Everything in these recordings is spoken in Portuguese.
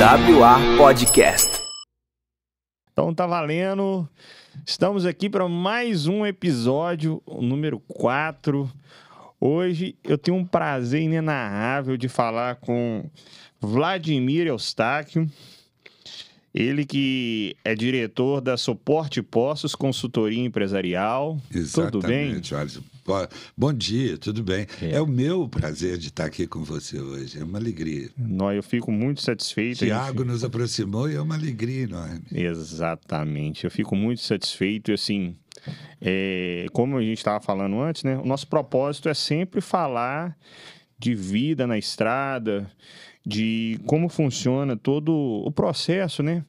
WA Podcast. Então tá valendo. Estamos aqui para mais um episódio, o número 4. Hoje eu tenho um prazer inenarrável de falar com Vladimir Eustáquio. Ele que é diretor da Suporte Postos Consultoria Empresarial. Exatamente, Tudo bem? Alisson. Bom dia, tudo bem? É o meu prazer de estar aqui com você hoje, é uma alegria. Eu fico muito satisfeito. Tiago nos aproximou e é uma alegria enorme. Exatamente, eu fico muito satisfeito e assim, como a gente estava falando antes, né? O nosso propósito é sempre falar de vida na estrada, de como funciona todo o processo, né?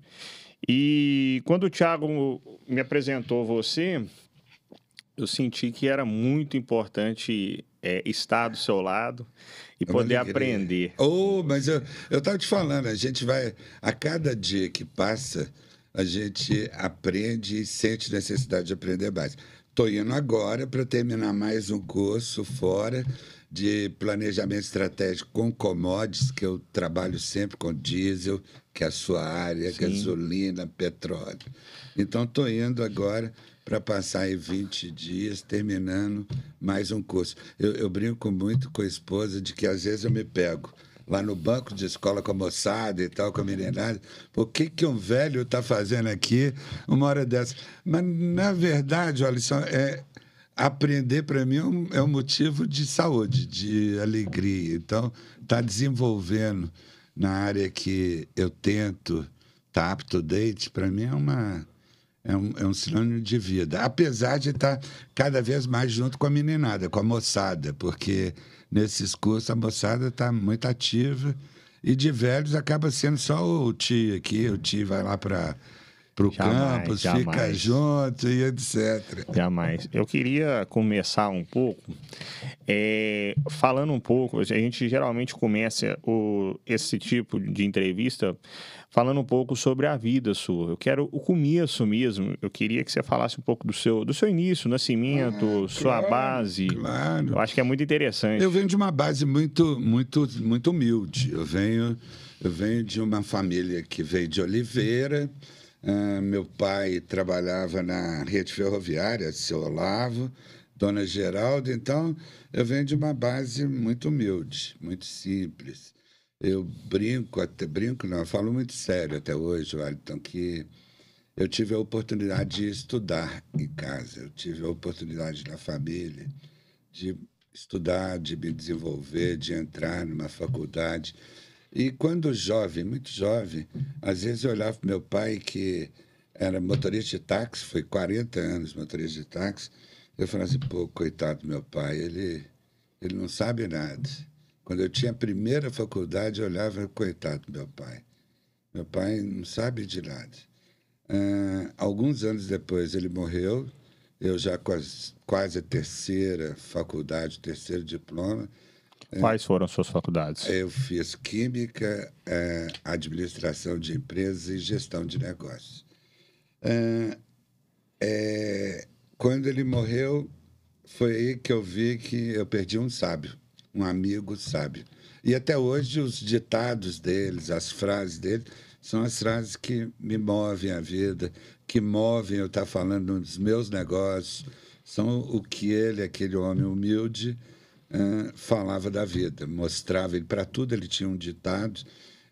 E quando o Tiago me apresentou você, eu senti que era muito importante estar do seu lado e poder aprender. Mas eu estava te falando, a gente vai, a cada dia que passa, a gente aprende e sente necessidade de aprender mais. Estou indo agora para terminar mais um curso fora de planejamento estratégico com commodities, que eu trabalho sempre com diesel, que é a sua área, Sim. gasolina, petróleo. Então, estou indo agora para passar aí 20 dias terminando mais um curso. Eu brinco muito com a esposa de que às vezes eu me pego lá no banco de escola com a moçada e tal, com a meninada. O que um velho está fazendo aqui uma hora dessa? Mas, na verdade, Alisson, aprender para mim é um motivo de saúde, de alegria. Então, está desenvolvendo na área que eu tento estar up to date, para mim é um sinônimo de vida. Apesar de estar cada vez mais junto com a meninada, com a moçada, porque nesses cursos a moçada está muito ativa e de velhos acaba sendo só o tio aqui, o tio vai lá para o campus, fica junto e etc. Jamais. Eu queria começar um pouco, falando um pouco, a gente geralmente começa esse tipo de entrevista falando um pouco sobre a vida sua. Eu quero o começo mesmo, eu queria que você falasse um pouco do seu início, nascimento, sua base. Claro. Eu acho que é muito interessante. Eu venho de uma base muito humilde. Eu venho de uma família que veio de Oliveira. Meu pai trabalhava na rede ferroviária, seu Olavo, Dona Geralda. Então, eu venho de uma base muito humilde, muito simples. Eu eu falo muito sério até hoje, Wellington, que eu tive a oportunidade de estudar em casa, eu tive a oportunidade na família de estudar, de me desenvolver, de entrar numa faculdade. E quando jovem, muito jovem, às vezes eu olhava para meu pai, que era motorista de táxi, foi 40 anos motorista de táxi, eu falava assim, pô, coitado do meu pai, ele não sabe nada. Quando eu tinha a primeira faculdade, eu olhava, coitado do meu pai. Meu pai não sabe de nada. Alguns anos depois ele morreu, eu já quase a terceira faculdade, terceiro diploma. Quais foram as suas faculdades? Eu fiz Química, Administração de Empresas e Gestão de Negócios. Quando ele morreu, foi aí que eu vi que eu perdi um sábio, um amigo sábio. E até hoje os ditados deles, as frases dele, são as frases que me movem a vida, que movem eu estar falando dos meus negócios, são o que ele, aquele homem humilde, falava da vida, mostrava ele para tudo, ele tinha um ditado.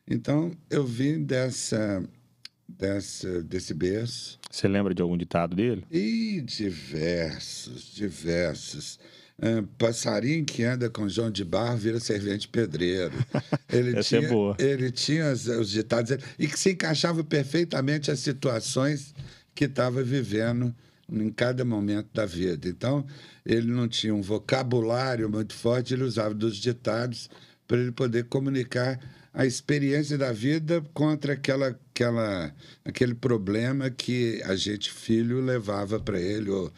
Então, eu vim desse berço. Você lembra de algum ditado dele? E diversos. Passarinho que anda com João de Barro vira servente pedreiro. Essa é boa. Ele tinha os ditados e que se encaixava perfeitamente as situações que estava vivendo em cada momento da vida. Então, ele não tinha um vocabulário muito forte, ele usava dos ditados para ele poder comunicar a experiência da vida contra aquele problema que a gente, filho, levava para ele ou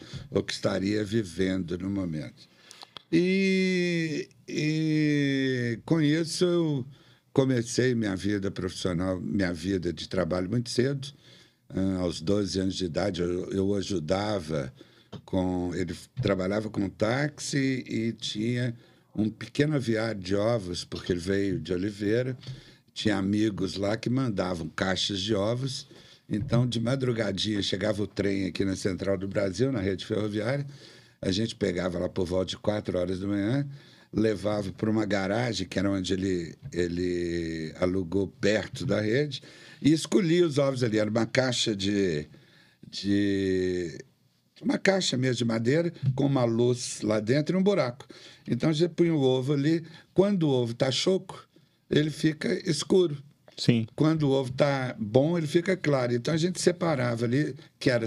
que estaria vivendo no momento. E com isso eu comecei minha vida profissional, minha vida de trabalho muito cedo. Aos 12 anos de idade, eu ajudava ele trabalhava com táxi e tinha um pequeno aviário de ovos, porque ele veio de Oliveira, tinha amigos lá que mandavam caixas de ovos. Então, de madrugadinha, chegava o trem aqui na Central do Brasil, na rede ferroviária. A gente pegava lá por volta de 4 horas da manhã, levava para uma garagem, que era onde ele alugou perto da rede, e escolhia os ovos ali. Era uma caixa uma caixa mesmo de madeira, com uma luz lá dentro e um buraco. Então, a gente punha o ovo ali. Quando o ovo está choco, ele fica escuro. Sim. Quando o ovo está bom, ele fica claro. Então, a gente separava ali,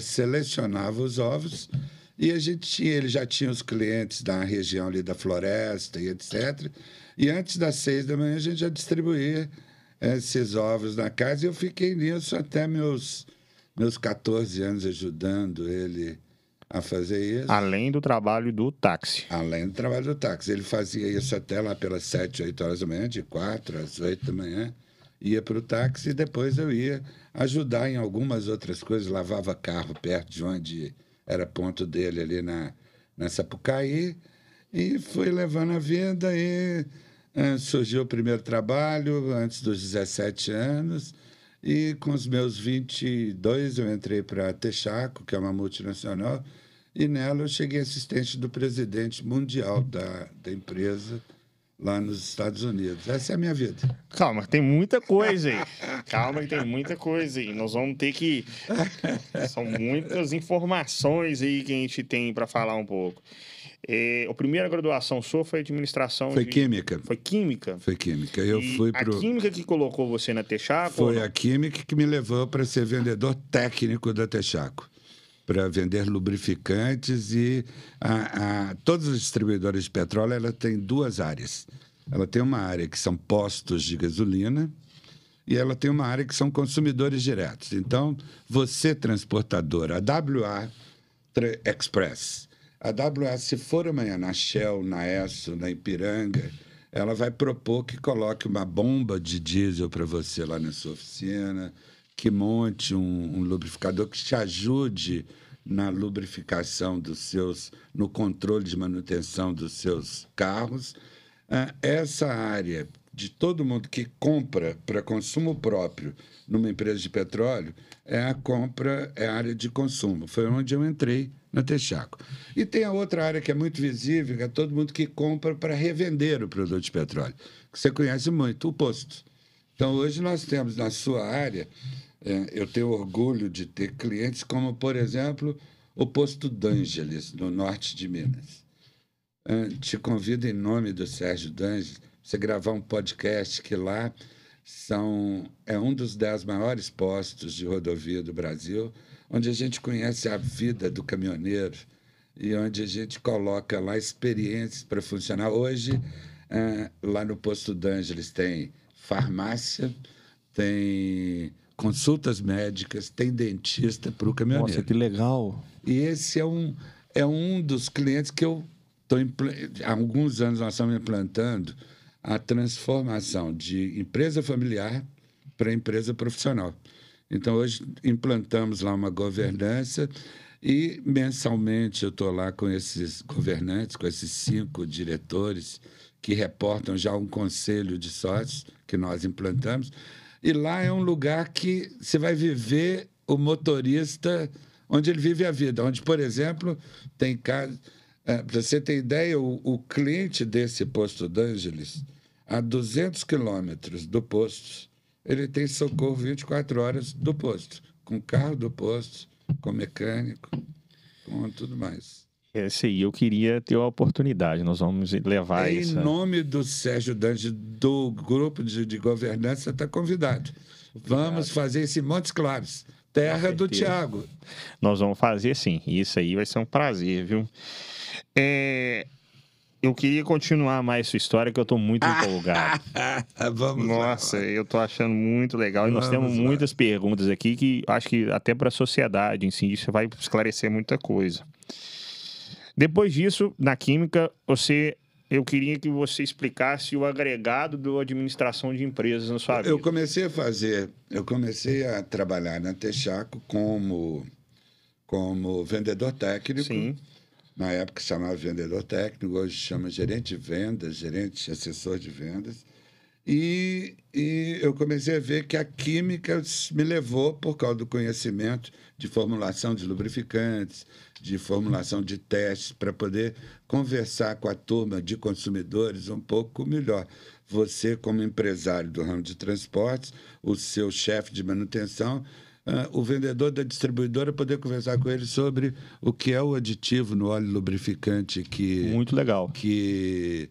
selecionava os ovos, e ele já tinha os clientes da região ali da floresta e etc. E antes das 6 da manhã, a gente já distribuía esses ovos na casa, e eu fiquei nisso até meus 14 anos ajudando ele a fazer isso. Além do trabalho do táxi. Além do trabalho do táxi. Ele fazia isso até lá pelas 7, 8 horas da manhã, de 4 às 8 da manhã. Ia para o táxi e depois eu ia ajudar em algumas outras coisas. Lavava carro perto de onde era ponto dele, ali na Sapucaí. E fui levando a vida e surgiu o primeiro trabalho antes dos 17 anos. E com os meus 22 eu entrei para a Texaco, que é uma multinacional, e nela eu cheguei assistente do presidente mundial da empresa lá nos Estados Unidos. Essa é a minha vida. Calma, tem muita coisa aí. Calma que tem muita coisa aí. Nós vamos ter que... São muitas informações aí que a gente tem para falar um pouco. A primeira graduação sua foi administração... Foi química. Foi química? Foi química. Eu fui a química que colocou você na Texaco? Foi a química que me levou para ser vendedor técnico da Texaco, para vender lubrificantes e todas as distribuidoras de petróleo, ela tem 2 áreas. Ela tem uma área que são postos de gasolina e ela tem uma área que são consumidores diretos. Então, você transportador, a WA Express, a WA, se for amanhã na Shell, na Esso, na Ipiranga, ela vai propor que coloque uma bomba de diesel para você lá na sua oficina, que monte um lubrificador que te ajude na lubrificação no controle de manutenção dos seus carros. Essa área de todo mundo que compra para consumo próprio numa empresa de petróleo é a área de consumo. Foi onde eu entrei na Texaco. E tem a outra área que é muito visível, que é todo mundo que compra para revender o produto de petróleo, que você conhece muito, o posto. Então, hoje nós temos na sua área, eu tenho orgulho de ter clientes como, por exemplo, o posto D'Angeles, no norte de Minas. Te convido em nome do Sérgio D'Angeles, você gravar um podcast que lá é um dos 10 maiores postos de rodovia do Brasil, onde a gente conhece a vida do caminhoneiro e onde a gente coloca lá experiências para funcionar. Hoje, lá no posto D'Angeles tem farmácia, tem consultas médicas, tem dentista para o caminhoneiro. Nossa, que legal. E esse é um dos clientes que eu estou... Há alguns anos nós estamos implantando a transformação de empresa familiar para empresa profissional. Então, hoje implantamos lá uma governança e mensalmente eu estou lá com esses governantes, com esses 5 diretores que reportam já um conselho de sócios que nós implantamos. E lá é um lugar que você vai viver o motorista onde ele vive a vida. Onde, por exemplo, tem casos... para você ter ideia, o cliente desse posto D'Angeles, a 200 quilômetros do posto, ele tem socorro 24 horas do posto, com carro do posto, com mecânico, com tudo mais. Esse aí eu queria ter a oportunidade, nós vamos levar isso. Em nome do Sérgio D'Angeles, do grupo de governança, está convidado. Vamos fazer esse Montes Claros, terra do Tiago. Nós vamos fazer sim, isso aí vai ser um prazer, viu? Eu queria continuar mais sua história, que eu estou muito empolgado. Vamos Nossa, lá. Eu estou achando muito legal. E nós temos muitas perguntas aqui que acho que até para a sociedade em si, isso vai esclarecer muita coisa. Depois disso, na química, eu queria que você explicasse o agregado da administração de empresas na sua vida. Eu comecei a trabalhar na Texaco como vendedor técnico. Sim. Na época chamava vendedor técnico, hoje chama gerente de vendas, gerente assessor de vendas. E eu comecei a ver que a química me levou, por causa do conhecimento de formulação de lubrificantes, de formulação de testes, para poder conversar com a turma de consumidores um pouco melhor. Você, como empresário do ramo de transportes, o seu chefe de manutenção, o vendedor da distribuidora, poder conversar com ele sobre o que é o aditivo no óleo lubrificante Muito legal. que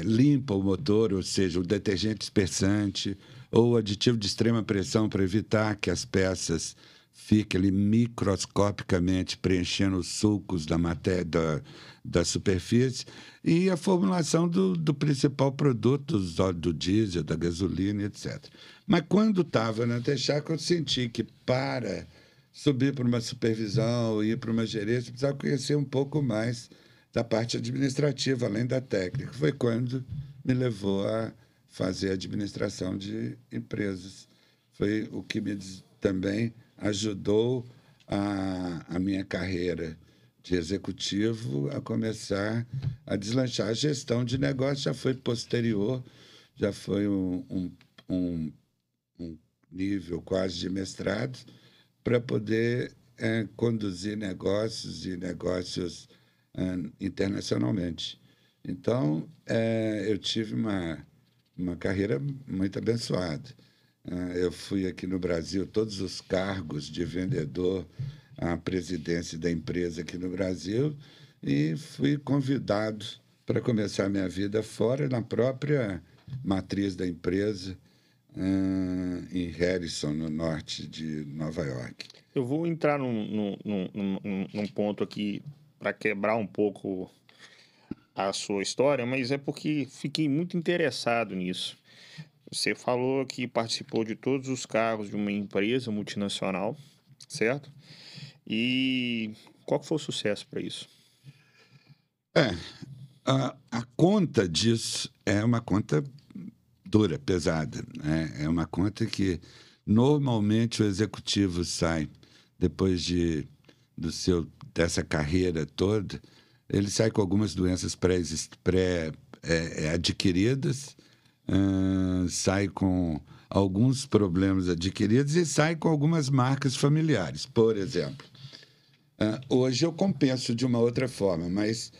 limpa o motor, ou seja, o detergente dispersante, ou o aditivo de extrema pressão para evitar que as peças fiquem ali microscopicamente preenchendo os sulcos da matéria, da superfície, e a formulação do principal produto, do diesel, da gasolina, etc. Mas quando estava na Texaco, eu senti que para subir para uma supervisão, ir para uma gerência, precisava conhecer um pouco mais da parte administrativa, além da técnica. Foi quando me levou a fazer administração de empresas. Foi o que também ajudou a minha carreira de executivo a começar a deslanchar. A gestão de negócio já foi posterior, já foi um nível quase de mestrado, para poder conduzir negócios e negócios internacionalmente. Então, eu tive uma carreira muito abençoada. Eu fui aqui no Brasil, todos os cargos de vendedor, a presidência da empresa aqui no Brasil, e fui convidado para começar minha vida fora, na própria matriz da empresa, em Harrison, no norte de Nova York. Eu vou entrar num ponto aqui para quebrar um pouco a sua história, mas é porque fiquei muito interessado nisso. Você falou que participou de todos os cargos de uma empresa multinacional, certo? E qual que foi o sucesso para isso? A conta disso é uma conta dura, pesada, né? É uma conta que normalmente o executivo sai depois dessa carreira toda, ele sai com algumas doenças adquiridas, sai com alguns problemas adquiridos e sai com algumas marcas familiares. Por exemplo, hoje eu compenso de uma outra forma, mas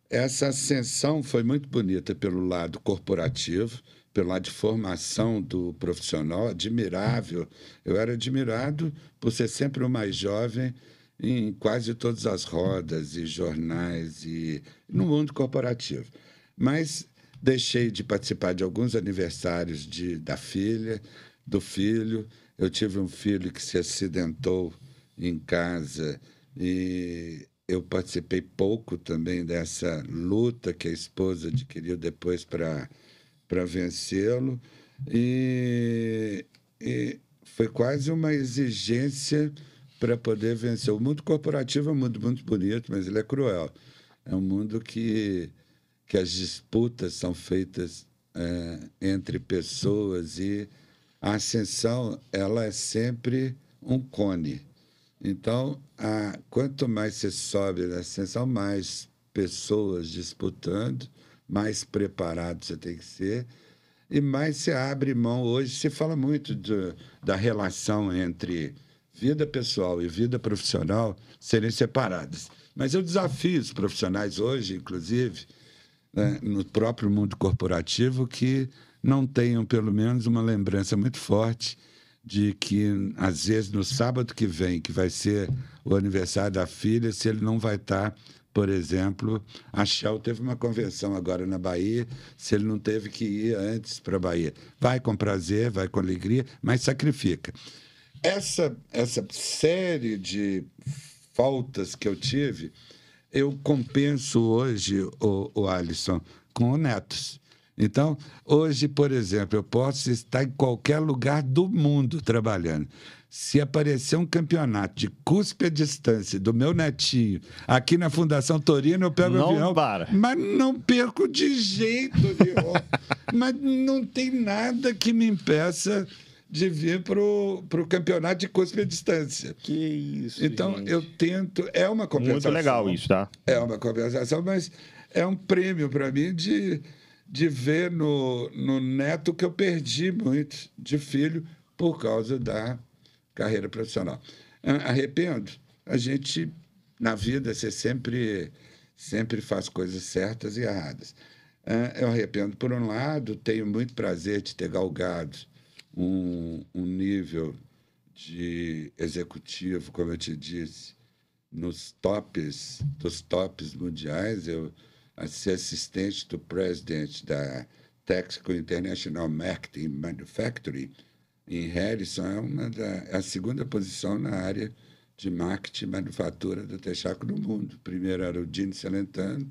essa ascensão foi muito bonita pelo lado corporativo, pelo lado de formação do profissional, admirável. Eu era admirado por ser sempre o mais jovem em quase todas as rodas e jornais e no mundo corporativo. Mas deixei de participar de alguns aniversários da filha, do filho. Eu tive um filho que se acidentou em casa e eu participei pouco também dessa luta que a esposa adquiriu depois para vencê-lo. E foi quase uma exigência para poder vencer. O mundo corporativo é um mundo muito bonito, mas ele é cruel. É um mundo que as disputas são feitas entre pessoas e a ascensão ela é sempre um cone. Então, quanto mais você sobe na ascensão, mais pessoas disputando, mais preparado você tem que ser e mais você abre mão. Hoje se fala muito da relação entre vida pessoal e vida profissional serem separadas. Mas eu desafio os profissionais hoje, inclusive, né, no próprio mundo corporativo, que não tenham, pelo menos, uma lembrança muito forte de que, às vezes, no sábado que vem, que vai ser o aniversário da filha, se ele não vai estar, por exemplo, a Shell teve uma convenção agora na Bahia, se ele não teve que ir antes para a Bahia. Vai com prazer, vai com alegria, mas sacrifica. Essa série de faltas que eu tive, eu compenso hoje, o Alisson, com netos. Então, hoje, por exemplo, eu posso estar em qualquer lugar do mundo trabalhando. Se aparecer um campeonato de cuspe à distância do meu netinho aqui na Fundação Torino, eu pego o avião. Mas não perco de jeito nenhum. Mas não tem nada que me impeça de vir para o campeonato de cuspe à distância. Que isso, então, gente. Eu tento... É uma compensação. Muito legal isso, tá? É uma compensação, mas é um prêmio para mim de de ver no neto que eu perdi muito de filho por causa da carreira profissional. Arrependo? A gente, na vida, você sempre faz coisas certas e erradas. Eu arrependo, por um lado, tenho muito prazer de ter galgado um nível de executivo, como eu te disse, dos tops mundiais. Eu ser assistente do presidente da Texaco International Marketing Manufacturing em Harrison é a segunda posição na área de marketing e manufatura do Texaco no mundo. Primeiro era o Gene Celentano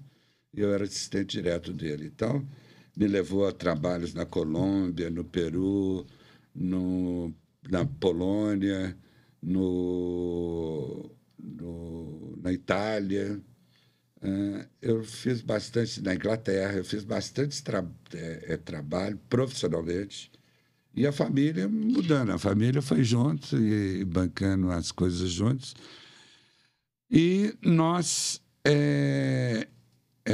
e eu era assistente direto dele. Então, me levou a trabalhos na Colômbia, no Peru, na Polônia, na Itália. Eu fiz bastante na Inglaterra, eu fiz bastante trabalho profissionalmente. E a família mudando, a família foi junto e bancando as coisas juntos. E nós,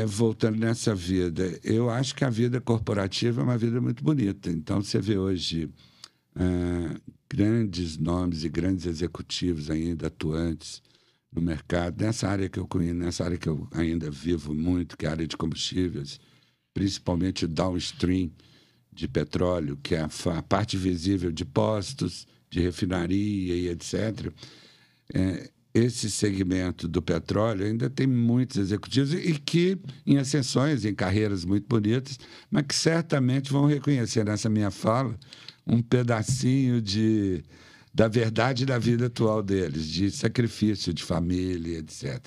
voltando nessa vida, eu acho que a vida corporativa é uma vida muito bonita. Então, você vê hoje grandes nomes e grandes executivos ainda atuantes no mercado, nessa área que eu conheço, nessa área que eu ainda vivo muito, que é a área de combustíveis, principalmente o downstream de petróleo, que é a parte visível de postos, de refinaria e etc. Esse segmento do petróleo ainda tem muitos executivos e que, em ascensões, em carreiras muito bonitas, mas que certamente vão reconhecer nessa minha fala um pedacinho da verdade da vida atual deles, de sacrifício de família, etc.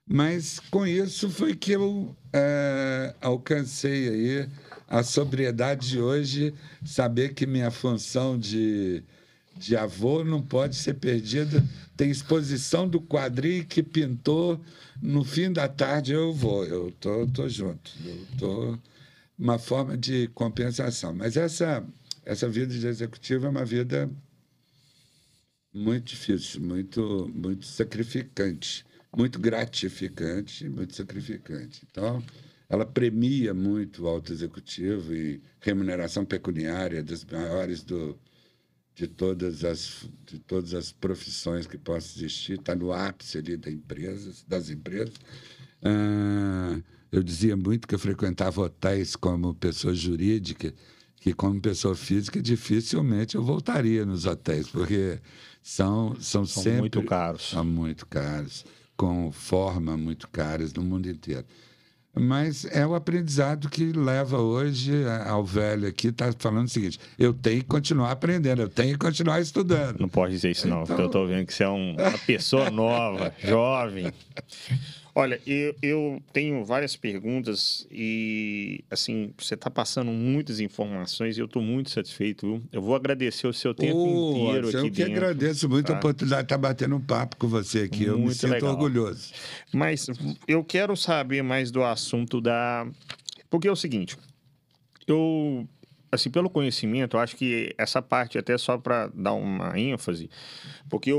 Mas, com isso, foi que eu alcancei aí a sobriedade de hoje, saber que minha função de avô não pode ser perdida. Tem exposição do quadrinho que pintou, no fim da tarde eu vou, eu tô junto, eu tô uma forma de compensação. Mas essa vida de executivo é uma vida muito difícil, muito, muito sacrificante, muito gratificante, muito sacrificante. Então, ela premia muito o alto executivo e remuneração pecuniária dos maiores de todas as profissões que possam existir, está no ápice ali das empresas. Eu dizia muito que eu frequentava hotéis como pessoa jurídica, que como pessoa física dificilmente eu voltaria nos hotéis, porque são sempre... muito caros. São muito caros, com forma muito caras no mundo inteiro. Mas é o aprendizado que leva hoje ao velho aqui, está falando o seguinte: eu tenho que continuar aprendendo, eu tenho que continuar estudando. Não pode dizer isso, não, porque eu estou vendo que você é uma pessoa nova, jovem. Olha, eu tenho várias perguntas e, assim, você está passando muitas informações e eu estou muito satisfeito, viu? Eu vou agradecer o seu tempo inteiro aqui dentro. Eu que agradeço muito a oportunidade de estar batendo um papo com você aqui. Eu me sinto orgulhoso. Mas eu quero saber mais do assunto Porque é o seguinte, eu, assim, pelo conhecimento, eu acho que essa parte, até só para dar uma ênfase, porque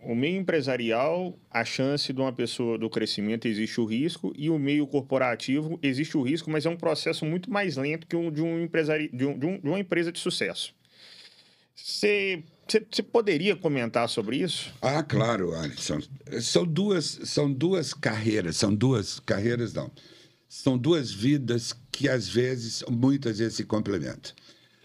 o meio empresarial, a chance de uma pessoa do crescimento, existe o risco, e o meio corporativo existe o risco, mas é um processo muito mais lento que o de uma empresa de sucesso. Você poderia comentar sobre isso? Claro, Alisson. São duas carreiras, são duas vidas que, muitas vezes se complementam.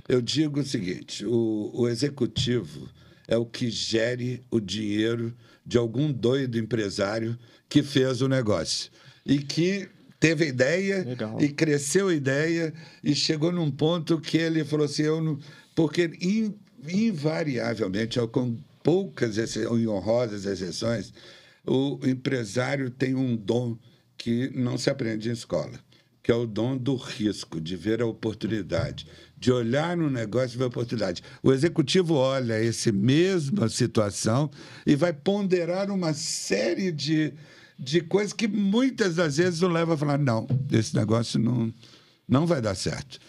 Eu digo o seguinte: o executivo é o que gere o dinheiro de algum doido empresário que fez o negócio e que teve a ideia. Legal. E cresceu a ideia e chegou num ponto que ele falou assim, porque invariavelmente, com poucas e honrosas exceções, o empresário tem um dom que não se aprende em escola, que é o dom do risco, de ver a oportunidade, de olhar no negócio e ver a oportunidade. O executivo olha essa mesma situação e vai ponderar uma série de coisas que muitas das vezes o leva a falar, não, esse negócio não vai dar certo.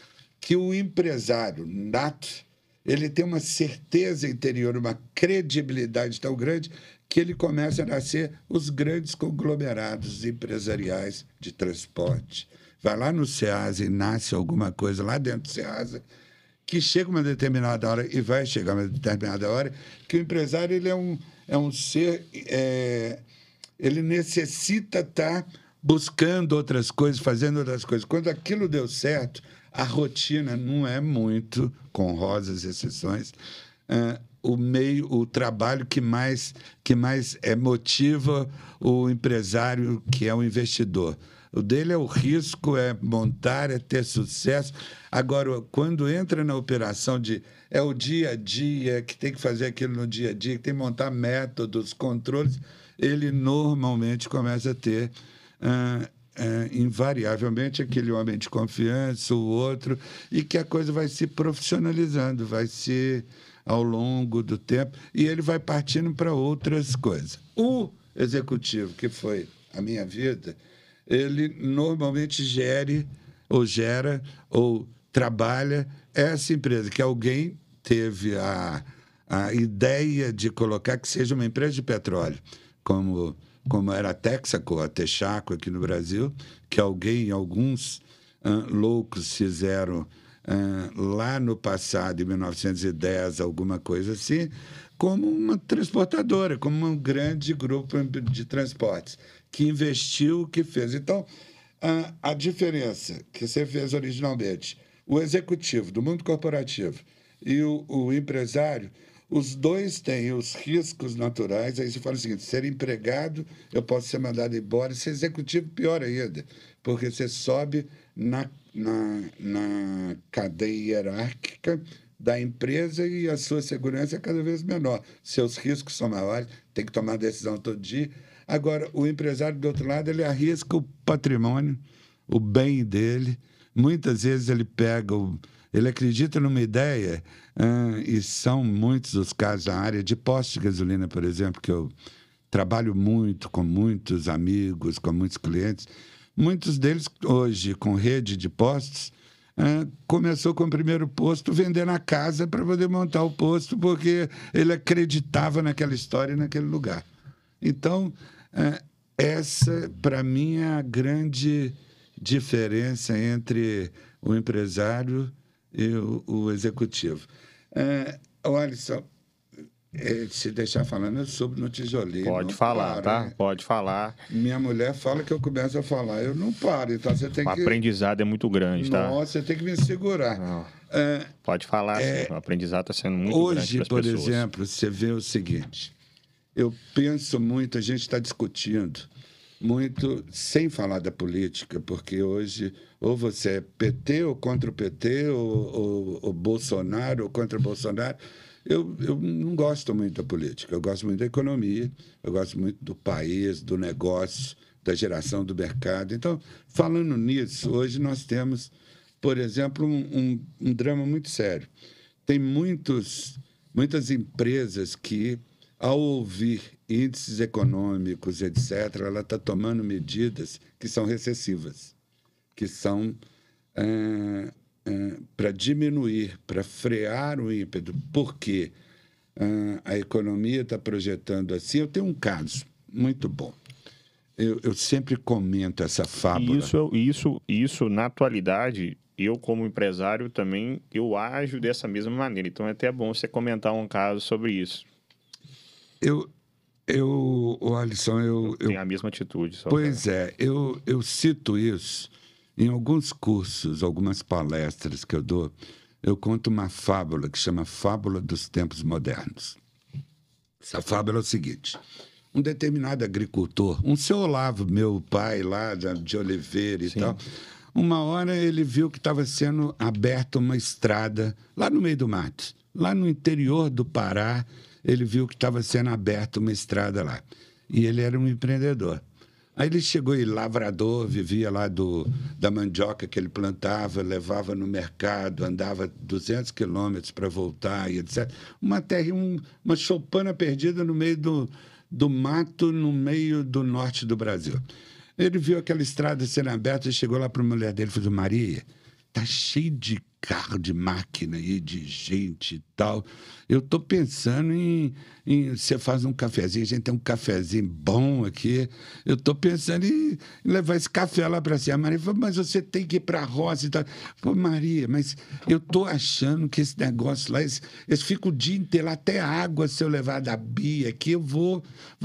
Que o empresário nato, ele tem uma certeza interior, uma credibilidade tão grande que ele começa a nascer os grandes conglomerados empresariais de transporte, vai lá no SEASA e nasce alguma coisa lá dentro do SEASA, que chega uma determinada hora e vai chegar uma determinada hora, que o empresário ele é um ser... ele necessita estar buscando outras coisas, fazendo outras coisas. Quando aquilo deu certo, a rotina não é muito, com honrosas exceções, o trabalho que mais motiva o empresário, que é o investidor. O dele é o risco, é montar, é ter sucesso. Agora, quando entra na operação é o dia a dia, que tem que fazer aquilo no dia a dia, que tem que montar métodos, controles, ele normalmente começa a ter, invariavelmente, aquele homem de confiança, o outro, e que a coisa vai se profissionalizando, vai se ao longo do tempo, e ele vai partindo para outras coisas. O executivo, que foi a minha vida, ele normalmente gera ou trabalha essa empresa, que alguém teve a ideia de colocar que seja uma empresa de petróleo, como era a Texaco, a Texaco aqui no Brasil, que alguns loucos fizeram lá no passado, em 1910, alguma coisa assim, como uma transportadora, como um grande grupo de transportes, que investiu, que fez. Então, a diferença que você fez originalmente, o executivo do mundo corporativo e o empresário, os dois têm os riscos naturais. Aí você fala o seguinte: ser empregado, eu posso ser mandado embora; ser executivo, pior ainda, porque você sobe na cadeia hierárquica da empresa e a sua segurança é cada vez menor. Seus riscos são maiores, tem que tomar decisão todo dia. Agora, o empresário, do outro lado, ele arrisca o patrimônio, o bem dele. Muitas vezes ele acredita numa ideia, e são muitos os casos na área de postos de gasolina, por exemplo, que eu trabalho muito, com muitos amigos, com muitos clientes. Muitos deles, hoje, com rede de postos, começou com o primeiro posto vendendo a casa para poder montar o posto, porque ele acreditava naquela história e naquele lugar. Então, essa, para mim, é a grande diferença entre o empresário e o executivo. Alisson, se deixar falando, eu subo no tijolinho. Pode falar, tá? Né? Pode falar. Minha mulher fala que eu começo a falar, eu não paro, então você tem que... O aprendizado é muito grande, tá? Nossa, você tem que me segurar. Pode falar, o aprendizado está sendo muito grande para as pessoas. Hoje, por exemplo, você vê o seguinte: eu penso muito, a gente está discutindo muito sem falar da política, porque hoje ou você é PT ou contra o PT, ou Bolsonaro ou contra o Bolsonaro. Eu não gosto muito da política, eu gosto muito da economia, eu gosto muito do país, do negócio, da geração do mercado. Então, falando nisso, hoje nós temos, por exemplo, um drama muito sério. Tem muitas empresas que, ao ouvir índices econômicos, etc., ela está tomando medidas que são recessivas, que são para diminuir, para frear o ímpeto, porque a economia está projetando assim. Eu tenho um caso muito bom. Eu sempre comento essa fábula. Isso na atualidade, eu como empresário também, eu ajo dessa mesma maneira. Então é até bom você comentar um caso sobre isso. Alisson, eu tenho a mesma atitude. Pois é, eu cito isso em alguns cursos, algumas palestras que eu dou. Eu conto uma fábula que chama Fábula dos Tempos Modernos. Essa fábula é o seguinte: um determinado agricultor, um seu Olavo, meu pai lá de Oliveira e tal, uma hora ele viu que estava sendo aberta uma estrada lá no meio do mato, lá no interior do Pará. Ele viu que estava sendo aberta uma estrada lá. E ele era um empreendedor. Aí ele chegou e lavrador, vivia lá da mandioca que ele plantava, levava no mercado, andava 200 quilômetros para voltar e etc. Uma terra, uma choupana perdida no meio do mato, no meio do norte do Brasil. Ele viu aquela estrada sendo aberta e chegou lá para a mulher dele e falou: Maria, tá cheio de carro, de máquina aí, de gente e tal. Eu tô pensando em você faz um cafezinho, a gente tem um cafezinho bom aqui. Eu tô pensando em levar esse café lá para cima. A Maria falou, mas você tem que ir para a roça e tal. Pô, Maria, mas eu tô achando que esse negócio lá, eles ficam o dia inteiro lá, até água, se eu levar da Bia aqui, eu vou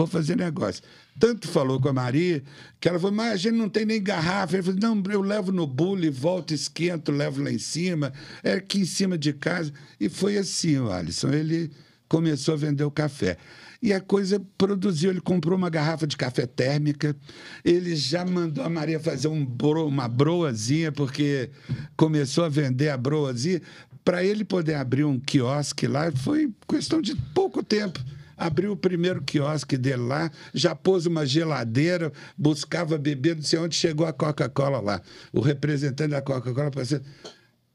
fazer negócio. Tanto falou com a Maria, que ela falou, mas a gente não tem nem garrafa. Ele falou, não, eu levo no bule, volto, esquento, levo lá em cima, é aqui em cima de casa. E foi assim, o Alisson, ele começou a vender o café. E a coisa produziu, ele comprou uma garrafa de café térmica, ele já mandou a Maria fazer uma broazinha, porque começou a vender a broazinha, para ele poder abrir um quiosque lá, foi questão de pouco tempo. Abriu o primeiro quiosque dele lá, já pôs uma geladeira, buscava beber, não sei onde, chegou a Coca-Cola lá. O representante da Coca-Cola passou,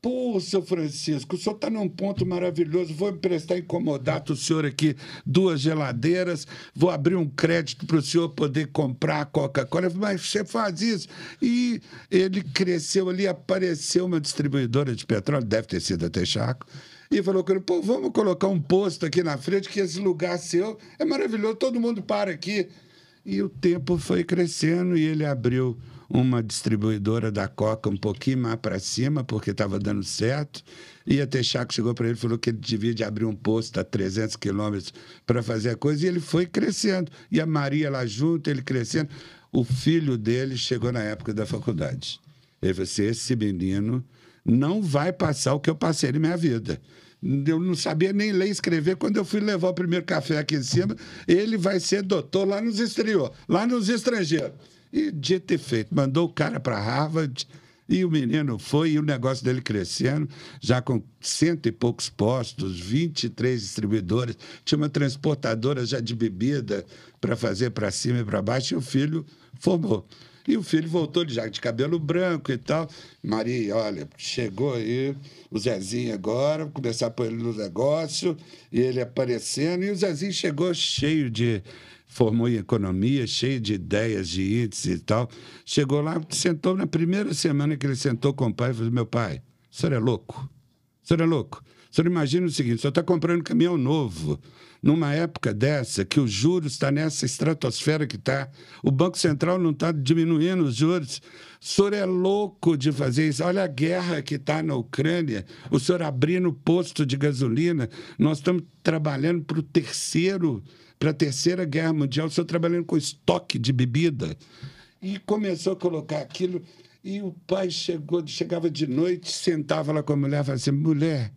pô, seu Francisco, o senhor está num ponto maravilhoso, vou emprestar incomodato o senhor aqui 2 geladeiras, vou abrir um crédito para o senhor poder comprar a Coca-Cola. Eu falei, mas você faz isso? E ele cresceu ali, apareceu uma distribuidora de petróleo, deve ter sido a Texaco, e falou com ele, pô, vamos colocar um posto aqui na frente, que esse lugar seu é maravilhoso, todo mundo para aqui. E o tempo foi crescendo e ele abriu uma distribuidora da Coca um pouquinho mais para cima, porque estava dando certo. E a Texaco chegou para ele e falou que ele devia de abrir um posto a 300 quilômetros para fazer a coisa. E ele foi crescendo. E a Maria lá junto, ele crescendo. O filho dele chegou na época da faculdade. Ele falou assim, esse menino não vai passar o que eu passei na minha vida. Eu não sabia nem ler e escrever. Quando eu fui levar o primeiro café aqui em cima, ele vai ser doutor lá nos exteriores, lá nos estrangeiros. E dito e feito, mandou o cara para Harvard e o menino foi, e o negócio dele crescendo, já com 100 e poucos postos, 23 distribuidores, tinha uma transportadora já de bebida para fazer para cima e para baixo, e o filho formou. E o filho voltou já de cabelo branco e tal. Maria, olha, chegou aí o Zezinho agora, vou começar a pôr ele no negócio, e ele aparecendo, e o Zezinho chegou cheio de... formou em economia, cheio de ideias, de índices e tal. Chegou lá, sentou na primeira semana que ele sentou com o pai e falou, meu pai, o senhor é louco? O senhor é louco? O senhor imagina o seguinte, o senhor está comprando um caminhão novo, numa época dessa, que os juros estão nessa estratosfera que está, o Banco Central não está diminuindo os juros, o senhor é louco de fazer isso, olha a guerra que está na Ucrânia, o senhor abrindo posto de gasolina, nós estamos trabalhando para a Terceira Guerra Mundial, o senhor trabalhando com estoque de bebida. E começou a colocar aquilo, e o pai chegava de noite, sentava lá com a mulher e falava assim, mulher,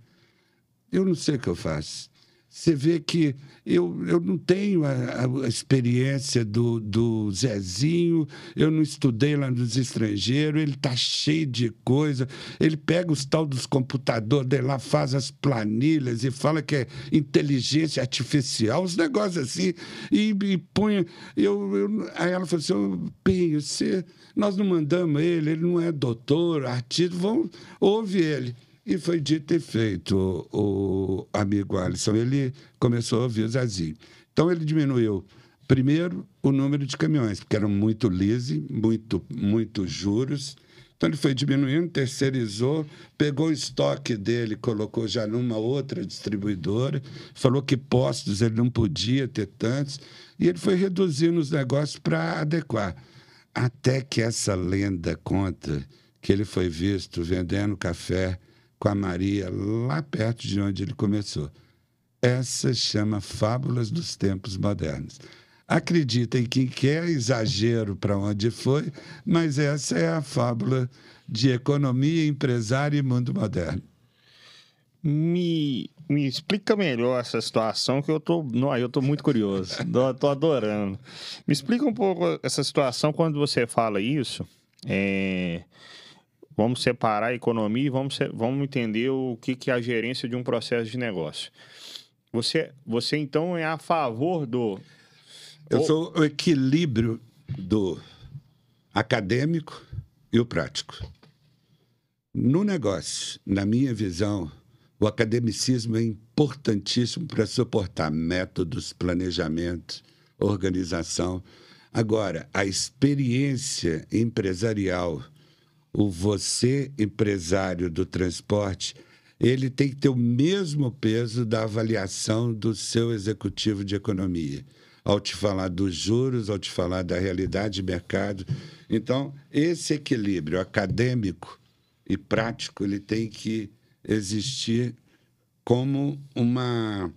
eu não sei o que eu faço. Você vê que eu não tenho a experiência do Zezinho, eu não estudei lá nos estrangeiros, ele está cheio de coisa, ele pega os tal dos computadores dele lá, faz as planilhas e fala que é inteligência artificial, uns negócios assim, e põe... Aí ela falou assim, bem, nós não mandamos ele não é doutor, artista, ouve ele. E foi dito e feito, o amigo Alisson. Ele começou a ouvir o Zezinho. Então, ele diminuiu, primeiro, o número de caminhões, porque eram muito leasing, muito juros. Então, ele foi diminuindo, terceirizou, pegou o estoque dele, colocou já numa outra distribuidora, falou que postos ele não podia ter tantos, e ele foi reduzindo os negócios para adequar. Até que essa lenda conta que ele foi visto vendendo café com a Maria, lá perto de onde ele começou. Essa chama Fábulas dos Tempos Modernos. Acreditem quem quer, exagero para onde foi, mas essa é a fábula de economia, empresário e mundo moderno. Me explica melhor essa situação, que eu tô muito curioso, tô adorando. Me explica um pouco essa situação quando você fala isso. Vamos separar a economia e vamos entender o que é a gerência de um processo de negócio. Você então, é a favor do... Eu sou o equilíbrio do acadêmico e o prático. No negócio, na minha visão, o academicismo é importantíssimo para suportar métodos, planejamento, organização. Agora, a experiência empresarial, o você, empresário do transporte, ele tem que ter o mesmo peso da avaliação do seu executivo de economia, ao te falar dos juros, ao te falar da realidade de mercado. Então, esse equilíbrio acadêmico e prático, ele tem que existir como uma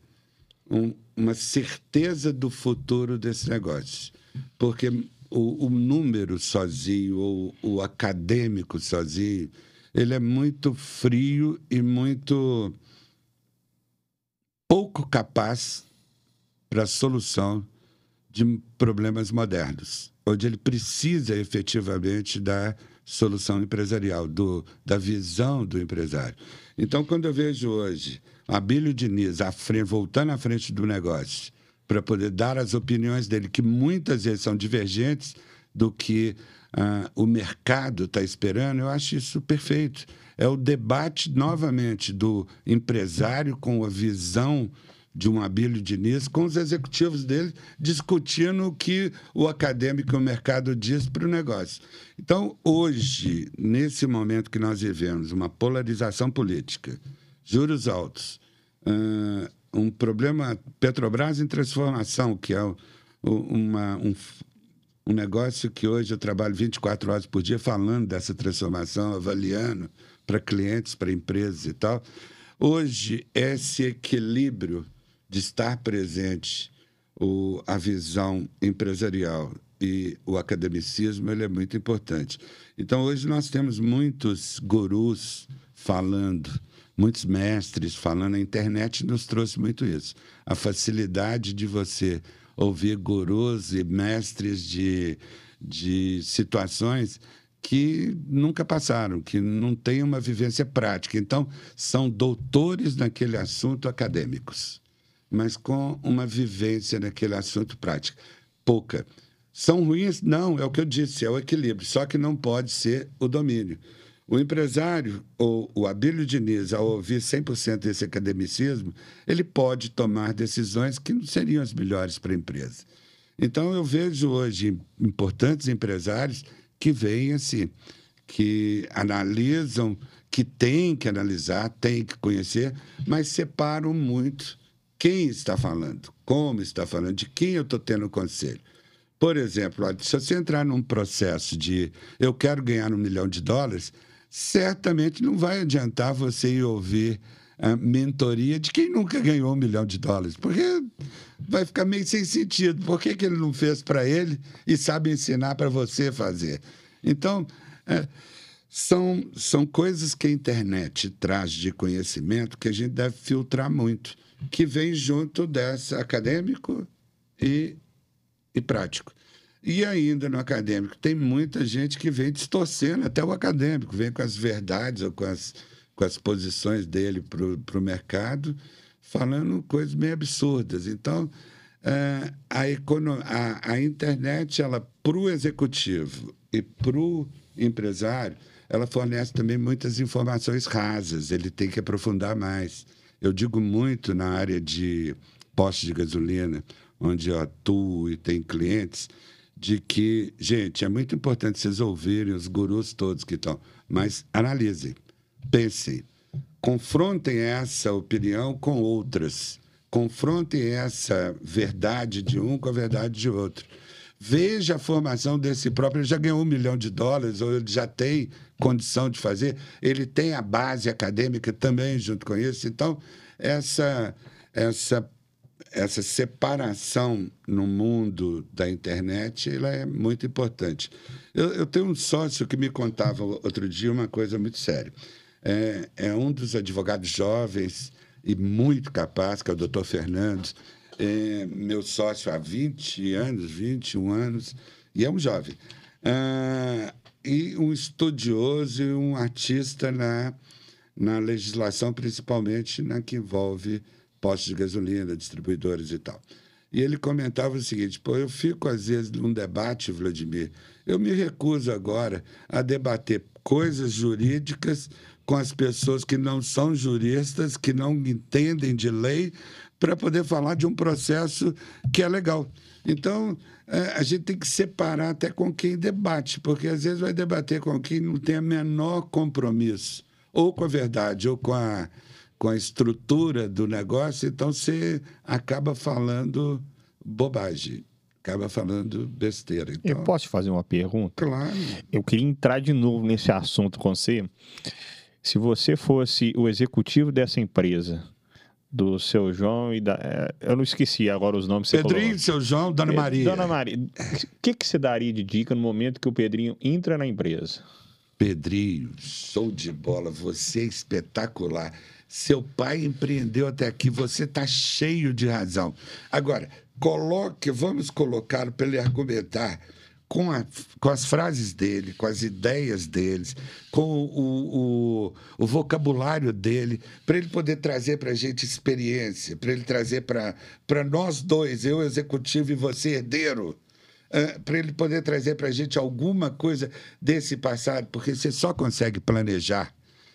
certeza do futuro desse negócio. Porque o número sozinho, ou o acadêmico sozinho, ele é muito frio e muito pouco capaz para a solução de problemas modernos, onde ele precisa efetivamente da solução empresarial, da visão do empresário. Então, quando eu vejo hoje Abílio Diniz voltando à frente do negócio para poder dar as opiniões dele, que muitas vezes são divergentes do que o mercado está esperando, eu acho isso perfeito. É o debate, novamente, do empresário com a visão de um Abílio Diniz, com os executivos dele, discutindo o que o acadêmico e o mercado diz para o negócio. Então, hoje, nesse momento que nós vivemos, uma polarização política, juros altos, um problema Petrobras em transformação, que é um negócio que hoje eu trabalho 24 horas por dia falando dessa transformação, avaliando para clientes, para empresas e tal. Hoje, esse equilíbrio de estar presente a visão empresarial e o academicismo, ele é muito importante. Então, hoje nós temos muitos gurus falando, muitos mestres falando. A internet nos trouxe muito isso. A facilidade de você ouvir gurus e mestres de situações que nunca passaram, que não têm uma vivência prática. Então, são doutores naquele assunto acadêmicos, mas com uma vivência naquele assunto prático. Pouca. São ruins? Não, é o que eu disse, é o equilíbrio, só que não pode ser o domínio. O empresário, ou o Abílio Diniz, ao ouvir 100% desse academicismo, ele pode tomar decisões que não seriam as melhores para a empresa. Então, eu vejo hoje importantes empresários que veem assim, que analisam, que têm que analisar, têm que conhecer, mas separam muito quem está falando, como está falando, de quem eu estou tendo conselho. Por exemplo, se você entrar num processo de eu quero ganhar $1 milhão, certamente não vai adiantar você ir ouvir a mentoria de quem nunca ganhou $1 milhão, porque vai ficar meio sem sentido. Por que ele não fez para ele e sabe ensinar para você fazer? Então, são coisas que a internet traz de conhecimento que a gente deve filtrar muito, que vem junto dessa acadêmico e prático. E ainda no acadêmico, tem muita gente que vem distorcendo até o acadêmico, vem com as verdades ou com as posições dele para o mercado, falando coisas meio absurdas. Então, a internet, para o executivo e para o empresário, ela fornece também muitas informações rasas, ele tem que aprofundar mais. Eu digo muito na área de postos de gasolina, onde eu atuo e tenho clientes, de que, gente, é muito importante vocês ouvirem os gurus todos que estão, mas analisem, pensem, confrontem essa opinião com outras, confrontem essa verdade de um com a verdade de outro. Veja a formação desse próprio, ele já ganhou $1 milhão, ou ele já tem condição de fazer, ele tem a base acadêmica também junto com isso. Então, essa separação no mundo da internet, ela é muito importante. Eu tenho um sócio que me contava outro dia uma coisa muito séria. É um dos advogados jovens e muito capaz, que é o doutor Fernando, meu sócio há 20 anos, 21 anos, e é um jovem. E um estudioso e um artista na legislação, principalmente na que envolve postos de gasolina, distribuidores e tal. E ele comentava o seguinte: eu fico, às vezes, num debate, Vladimir, eu me recuso agora a debater coisas jurídicas com as pessoas que não são juristas, que não entendem de lei, para poder falar de um processo que é legal. Então, a gente tem que separar até com quem debate, porque às vezes vai debater com quem não tem o menor compromisso, ou com a verdade, ou com a estrutura do negócio, então você acaba falando bobagem, acaba falando besteira. Então, Eu posso te fazer uma pergunta? claro. Eu queria entrar de novo nesse assunto com você. Se você fosse o executivo dessa empresa, do seu João e da... eu não esqueci agora os nomes que você Pedrinho, falou. seu João, Dona Maria. Dona Maria, o que você daria de dica no momento que o Pedrinho entra na empresa? Pedrinho, show de bola, você é espetacular. Seu pai empreendeu até aqui, você está cheio de razão. Agora, vamos colocar para ele argumentar com as frases dele, com as ideias deles, com o vocabulário dele, para ele poder trazer para a gente experiência, para ele trazer para nós dois, eu executivo e você herdeiro, para ele poder trazer para a gente alguma coisa desse passado, porque você só consegue planejar,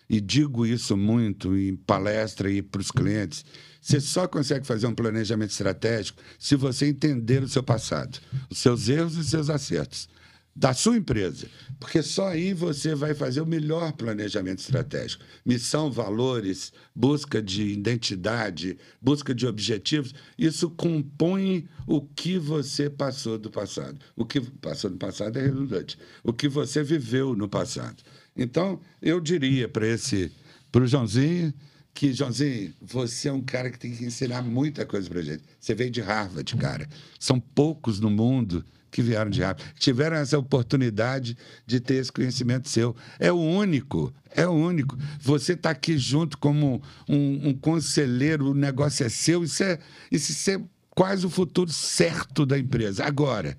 e digo isso muito em palestra e para os clientes, você só consegue fazer um planejamento estratégico se você entender o seu passado, os seus erros e os seus acertos da sua empresa, porque só aí você vai fazer o melhor planejamento estratégico. Missão, valores, busca de identidade, busca de objetivos, isso compõe o que você passou do passado. O que passou no passado é redundante. O que você viveu no passado. Então, eu diria para o Joãozinho que, Joãozinho, você é um cara que tem que ensinar muita coisa para a gente. Você veio de Harvard, cara. São poucos no mundo que vieram de Harvard, que tiveram essa oportunidade de ter esse conhecimento seu. É o único, é o único. Você está aqui junto como um conselheiro, o negócio é seu, isso é quase o futuro certo da empresa. Agora,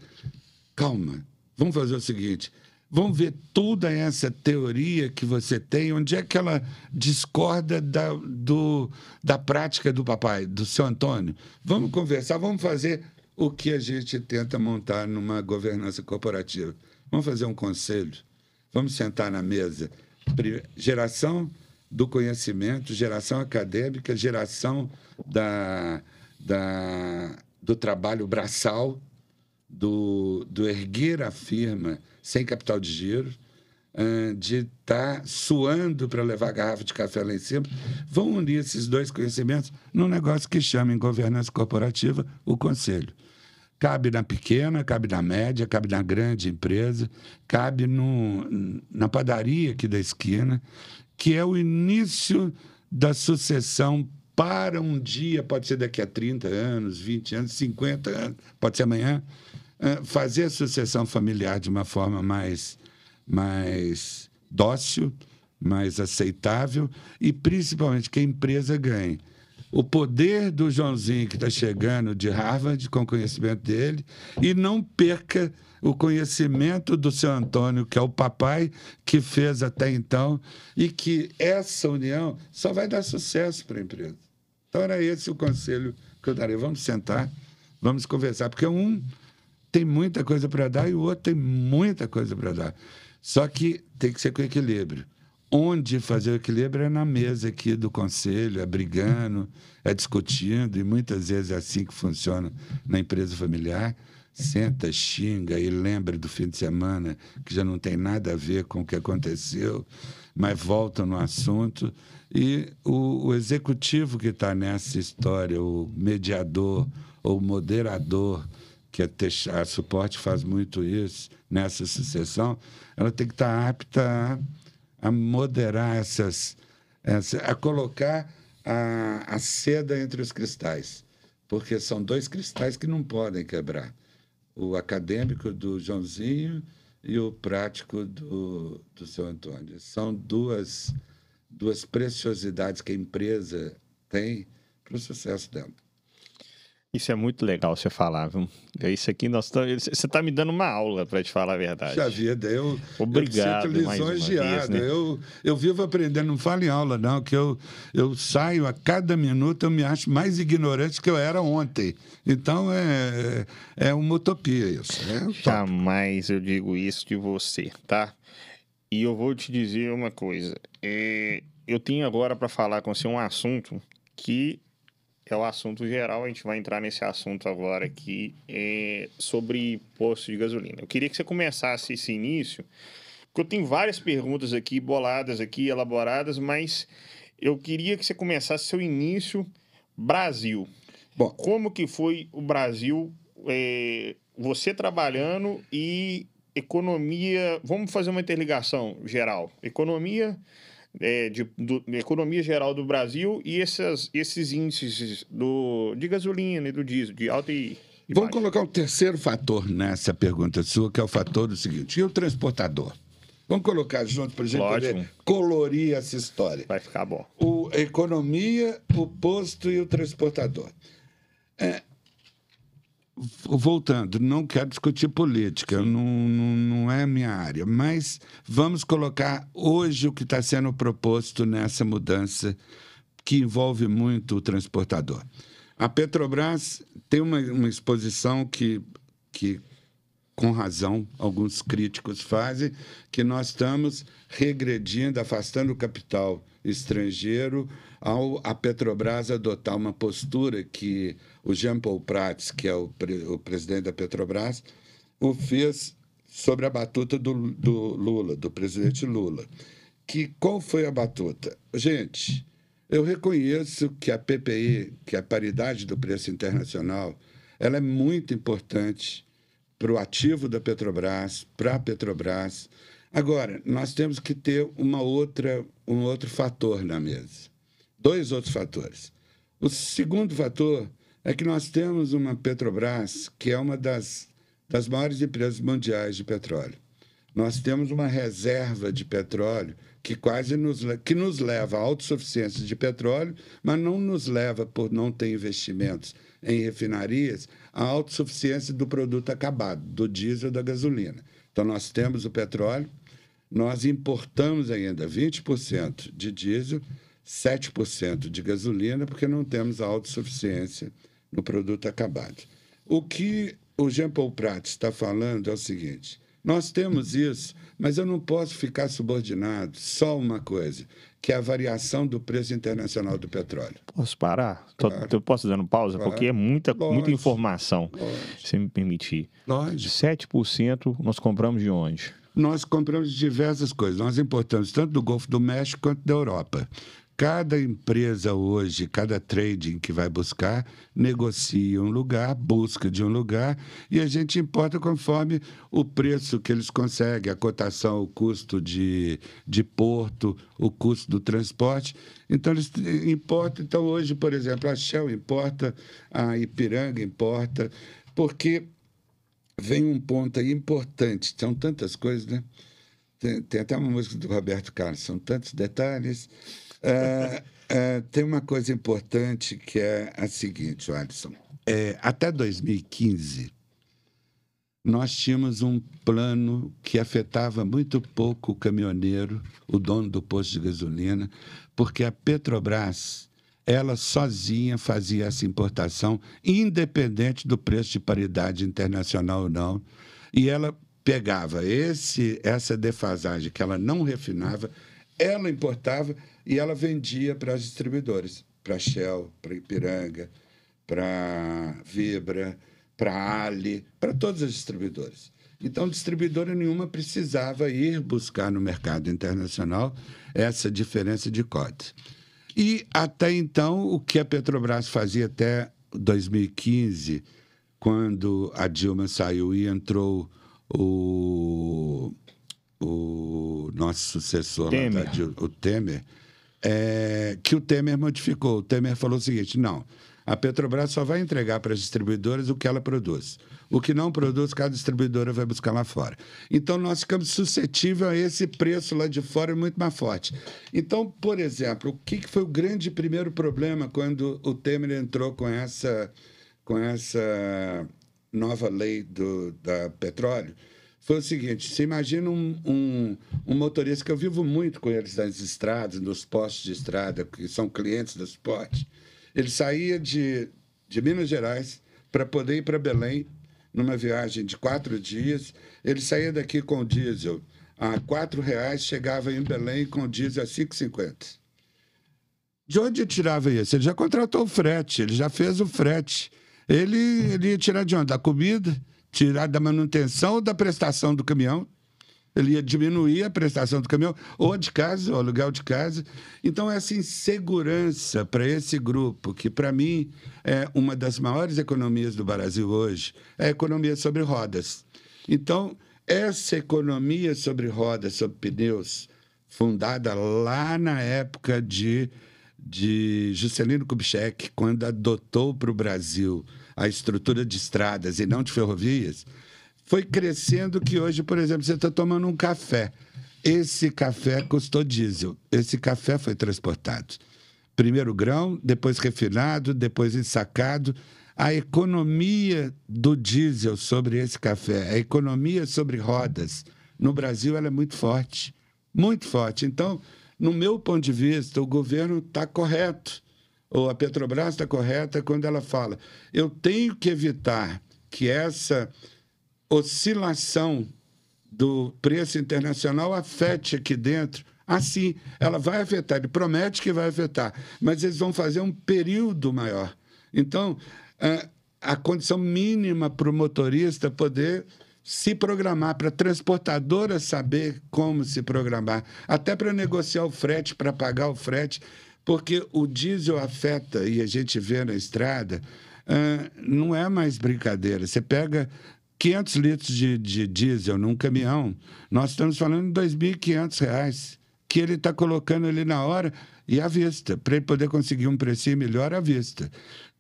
calma, vamos fazer o seguinte... Vamos ver toda essa teoria que você tem, onde é que ela discorda da prática do papai, do seu Antônio. Vamos conversar, vamos fazer o que a gente tenta montar numa governança corporativa. Vamos fazer um conselho, vamos sentar na mesa. Geração do conhecimento, geração acadêmica, geração do trabalho braçal, do erguer a firma sem capital de giro, de estar suando para levar a garrafa de café lá em cima. Vão unir esses dois conhecimentos num negócio que chama em governança corporativa o conselho. Cabe na pequena, cabe na média, cabe na grande empresa, cabe na padaria aqui da esquina, que é o início da sucessão para um dia, pode ser daqui a 30 anos, 20 anos, 50 anos, pode ser amanhã, fazer a sucessão familiar de uma forma mais dócil, mais aceitável e, principalmente, que a empresa ganhe. O poder do Joãozinho, que está chegando de Harvard, com o conhecimento dele, e não perca o conhecimento do seu Antônio, que é o papai que fez até então, e que essa união só vai dar sucesso para a empresa. Então, era esse o conselho que eu daria. Vamos sentar, vamos conversar, porque um tem muita coisa para dar e o outro tem muita coisa para dar. Só que tem que ser com equilíbrio. Onde fazer o equilíbrio é na mesa aqui do conselho, é brigando, é discutindo, e muitas vezes é assim que funciona na empresa familiar. Senta, xinga e lembra do fim de semana, que já não tem nada a ver com o que aconteceu, mas volta no assunto. E o executivo que está nessa história, o mediador ou moderador, que a Suporte faz muito isso, nessa sucessão, ela tem que estar apta a moderar a colocar a seda entre os cristais, porque são dois cristais que não podem quebrar. O acadêmico do Joãozinho e o prático do seu Antônio. São duas preciosidades que a empresa tem para o sucesso dela. Isso é muito legal você falar, viu? Isso aqui, você está me dando uma aula, para te falar a verdade. Já vida, Obrigado, eu me sinto lisonjeado. Né? Eu vivo aprendendo, não falo em aula, não, que eu saio a cada minuto, eu me acho mais ignorante que eu era ontem. Então, é uma utopia isso. Jamais eu digo isso de você, tá? E eu vou te dizer uma coisa. Eu tenho agora para falar com você um assunto que é o assunto geral. A gente vai entrar nesse assunto agora aqui sobre posto de gasolina. Eu queria que você começasse esse início, porque eu tenho várias perguntas aqui, boladas aqui, elaboradas, mas eu queria que você começasse seu início Brasil. Bom, Como que foi o Brasil, você trabalhando e economia... Vamos fazer uma interligação geral. Economia... economia geral do Brasil e esses índices de gasolina e do diesel, de alta e vamos baixa. colocar um terceiro fator nessa pergunta sua, que é o fator do seguinte: e o transportador? Vamos colocar junto para a gente poder colorir essa história. Vai ficar bom. A economia, o posto e o transportador. Voltando, não quero discutir política, não é a minha área, mas vamos colocar hoje o que está sendo proposto nessa mudança que envolve muito o transportador. A Petrobras tem uma exposição que, com razão, alguns críticos fazem, que nós estamos regredindo, afastando o capital estrangeiro ao a Petrobras adotar uma postura que o Jean Paul Prats, que é o presidente da Petrobras, o fez sobre a batuta do Lula, do presidente Lula. Qual foi a batuta? Gente, eu reconheço que a PPI, que é a paridade do preço internacional, ela é muito importante para o ativo da Petrobras, para a Petrobras. Agora, nós temos que ter um outro fator na mesa. 2 outros fatores. O segundo fator é que nós temos uma Petrobras que é uma das maiores empresas mundiais de petróleo. Nós temos uma reserva de petróleo que nos leva à autossuficiência de petróleo, mas não nos leva, por não ter investimentos em refinarias, à autossuficiência do produto acabado, do diesel e da gasolina. Então, nós temos o petróleo, nós importamos ainda 20% de diesel, 7% de gasolina, porque não temos a autossuficiência no produto acabado. O que o Jean Paul Prats está falando é o seguinte: nós temos isso, mas eu não posso ficar subordinado só a uma coisa, que é a variação do preço internacional do petróleo. Posso parar? Claro. Eu posso dando pausa? Claro. Porque é muita Lógico. informação, Lógico. se me permitir. Lógico. 7% nós compramos de onde? Nós compramos diversas coisas. Nós importamos tanto do Golfo do México quanto da Europa. Cada empresa hoje, cada trading que vai buscar, negocia um lugar, busca de um lugar, e a gente importa conforme o preço que eles conseguem, a cotação, o custo de porto, o custo do transporte. Então, eles importam. Então, hoje, por exemplo, a Shell importa, a Ipiranga importa, porque vem um ponto aí importante. São tantas coisas, né? Tem até uma música do Roberto Carlos, são tantos detalhes. Tem uma coisa importante que é a seguinte, Alisson. Até 2015, nós tínhamos um plano que afetava muito pouco o caminhoneiro, o dono do posto de gasolina, porque a Petrobras, ela sozinha fazia essa importação, independente do preço de paridade internacional ou não, e ela pegava essa defasagem que ela não refinava, ela importava e ela vendia para as distribuidoras, para a Shell, para a Ipiranga, para a Vibra, para a Ali, para todas as distribuidoras. Então, distribuidora nenhuma precisava ir buscar no mercado internacional essa diferença de cotas. E, até então, o que a Petrobras fazia até 2015, quando a Dilma saiu e entrou o nosso sucessor, Temer. O Temer, que o Temer modificou. O Temer falou o seguinte: não, a Petrobras só vai entregar para as distribuidoras o que ela produz. O que não produz, cada distribuidora vai buscar lá fora. Então, nós ficamos suscetíveis a esse preço lá de fora muito mais forte. Então, por exemplo, o que foi o grande primeiro problema quando o Temer entrou com essa nova lei da petróleo? Foi o seguinte: você imagina um motorista, que eu vivo muito com eles nas estradas, nos postos de estrada, que são clientes da Sport. Ele saía de Minas Gerais para poder ir para Belém, numa viagem de 4 dias. Ele saía daqui com diesel a R$ 4,00, chegava em Belém com diesel a R$ 5,50. De onde tirava isso? Ele já contratou o frete, ele já fez o frete. Ele ia tirar de onde? Da comida, tirar da manutenção ou da prestação do caminhão. Ele ia diminuir a prestação do caminhão, ou de casa, ou aluguel de casa. Então, essa insegurança para esse grupo, que para mim é uma das maiores economias do Brasil hoje, é a economia sobre rodas. Então, essa economia sobre rodas, sobre pneus, fundada lá na época de Juscelino Kubitschek, quando adotou para o Brasil a estrutura de estradas e não de ferrovias, foi crescendo que hoje, por exemplo, você está tomando um café. Esse café custou diesel. Esse café foi transportado. Primeiro grão, depois refinado, depois ensacado. A economia do diesel sobre esse café, a economia sobre rodas, no Brasil, ela é muito forte. Muito forte. Então, no meu ponto de vista, o governo está correto, ou a Petrobras está correta quando ela fala: eu tenho que evitar que essa oscilação do preço internacional afete aqui dentro. Assim, ela vai afetar, ele promete que vai afetar, mas eles vão fazer um período maior. Então, a condição mínima para o motorista poder se programar, para a transportadora saber como se programar, até para negociar o frete, para pagar o frete, porque o diesel afeta, e a gente vê na estrada, não é mais brincadeira. Você pega 500 litros de diesel num caminhão, nós estamos falando de R$ 2.500, que ele está colocando ali na hora e à vista, para ele poder conseguir um precinho melhor à vista.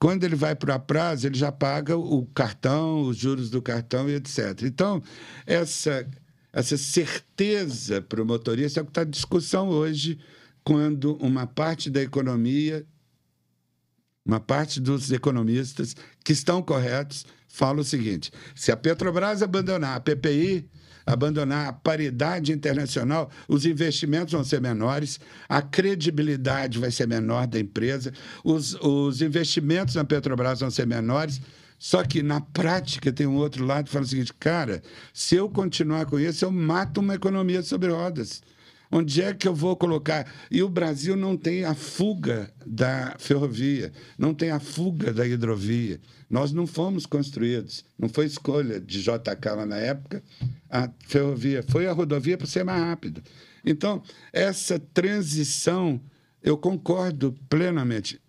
Quando ele vai para a prazo, ele já paga o cartão, os juros do cartão e etc. Então, essa certeza para o motorista é o que está em discussão hoje, quando uma parte da economia, uma parte dos economistas que estão corretos, fala o seguinte: se a Petrobras abandonar a PPI, abandonar a paridade internacional, os investimentos vão ser menores, a credibilidade vai ser menor da empresa, os investimentos na Petrobras vão ser menores. Só que, na prática, tem um outro lado que fala o seguinte: cara, se eu continuar com isso, eu mato uma economia sobre rodas. Onde é que eu vou colocar? E o Brasil não tem a fuga da ferrovia, não tem a fuga da hidrovia. Nós não fomos construídos, não foi escolha de JK lá na época, a ferrovia, foi a rodovia para ser mais rápido. Então, essa transição, eu concordo plenamente.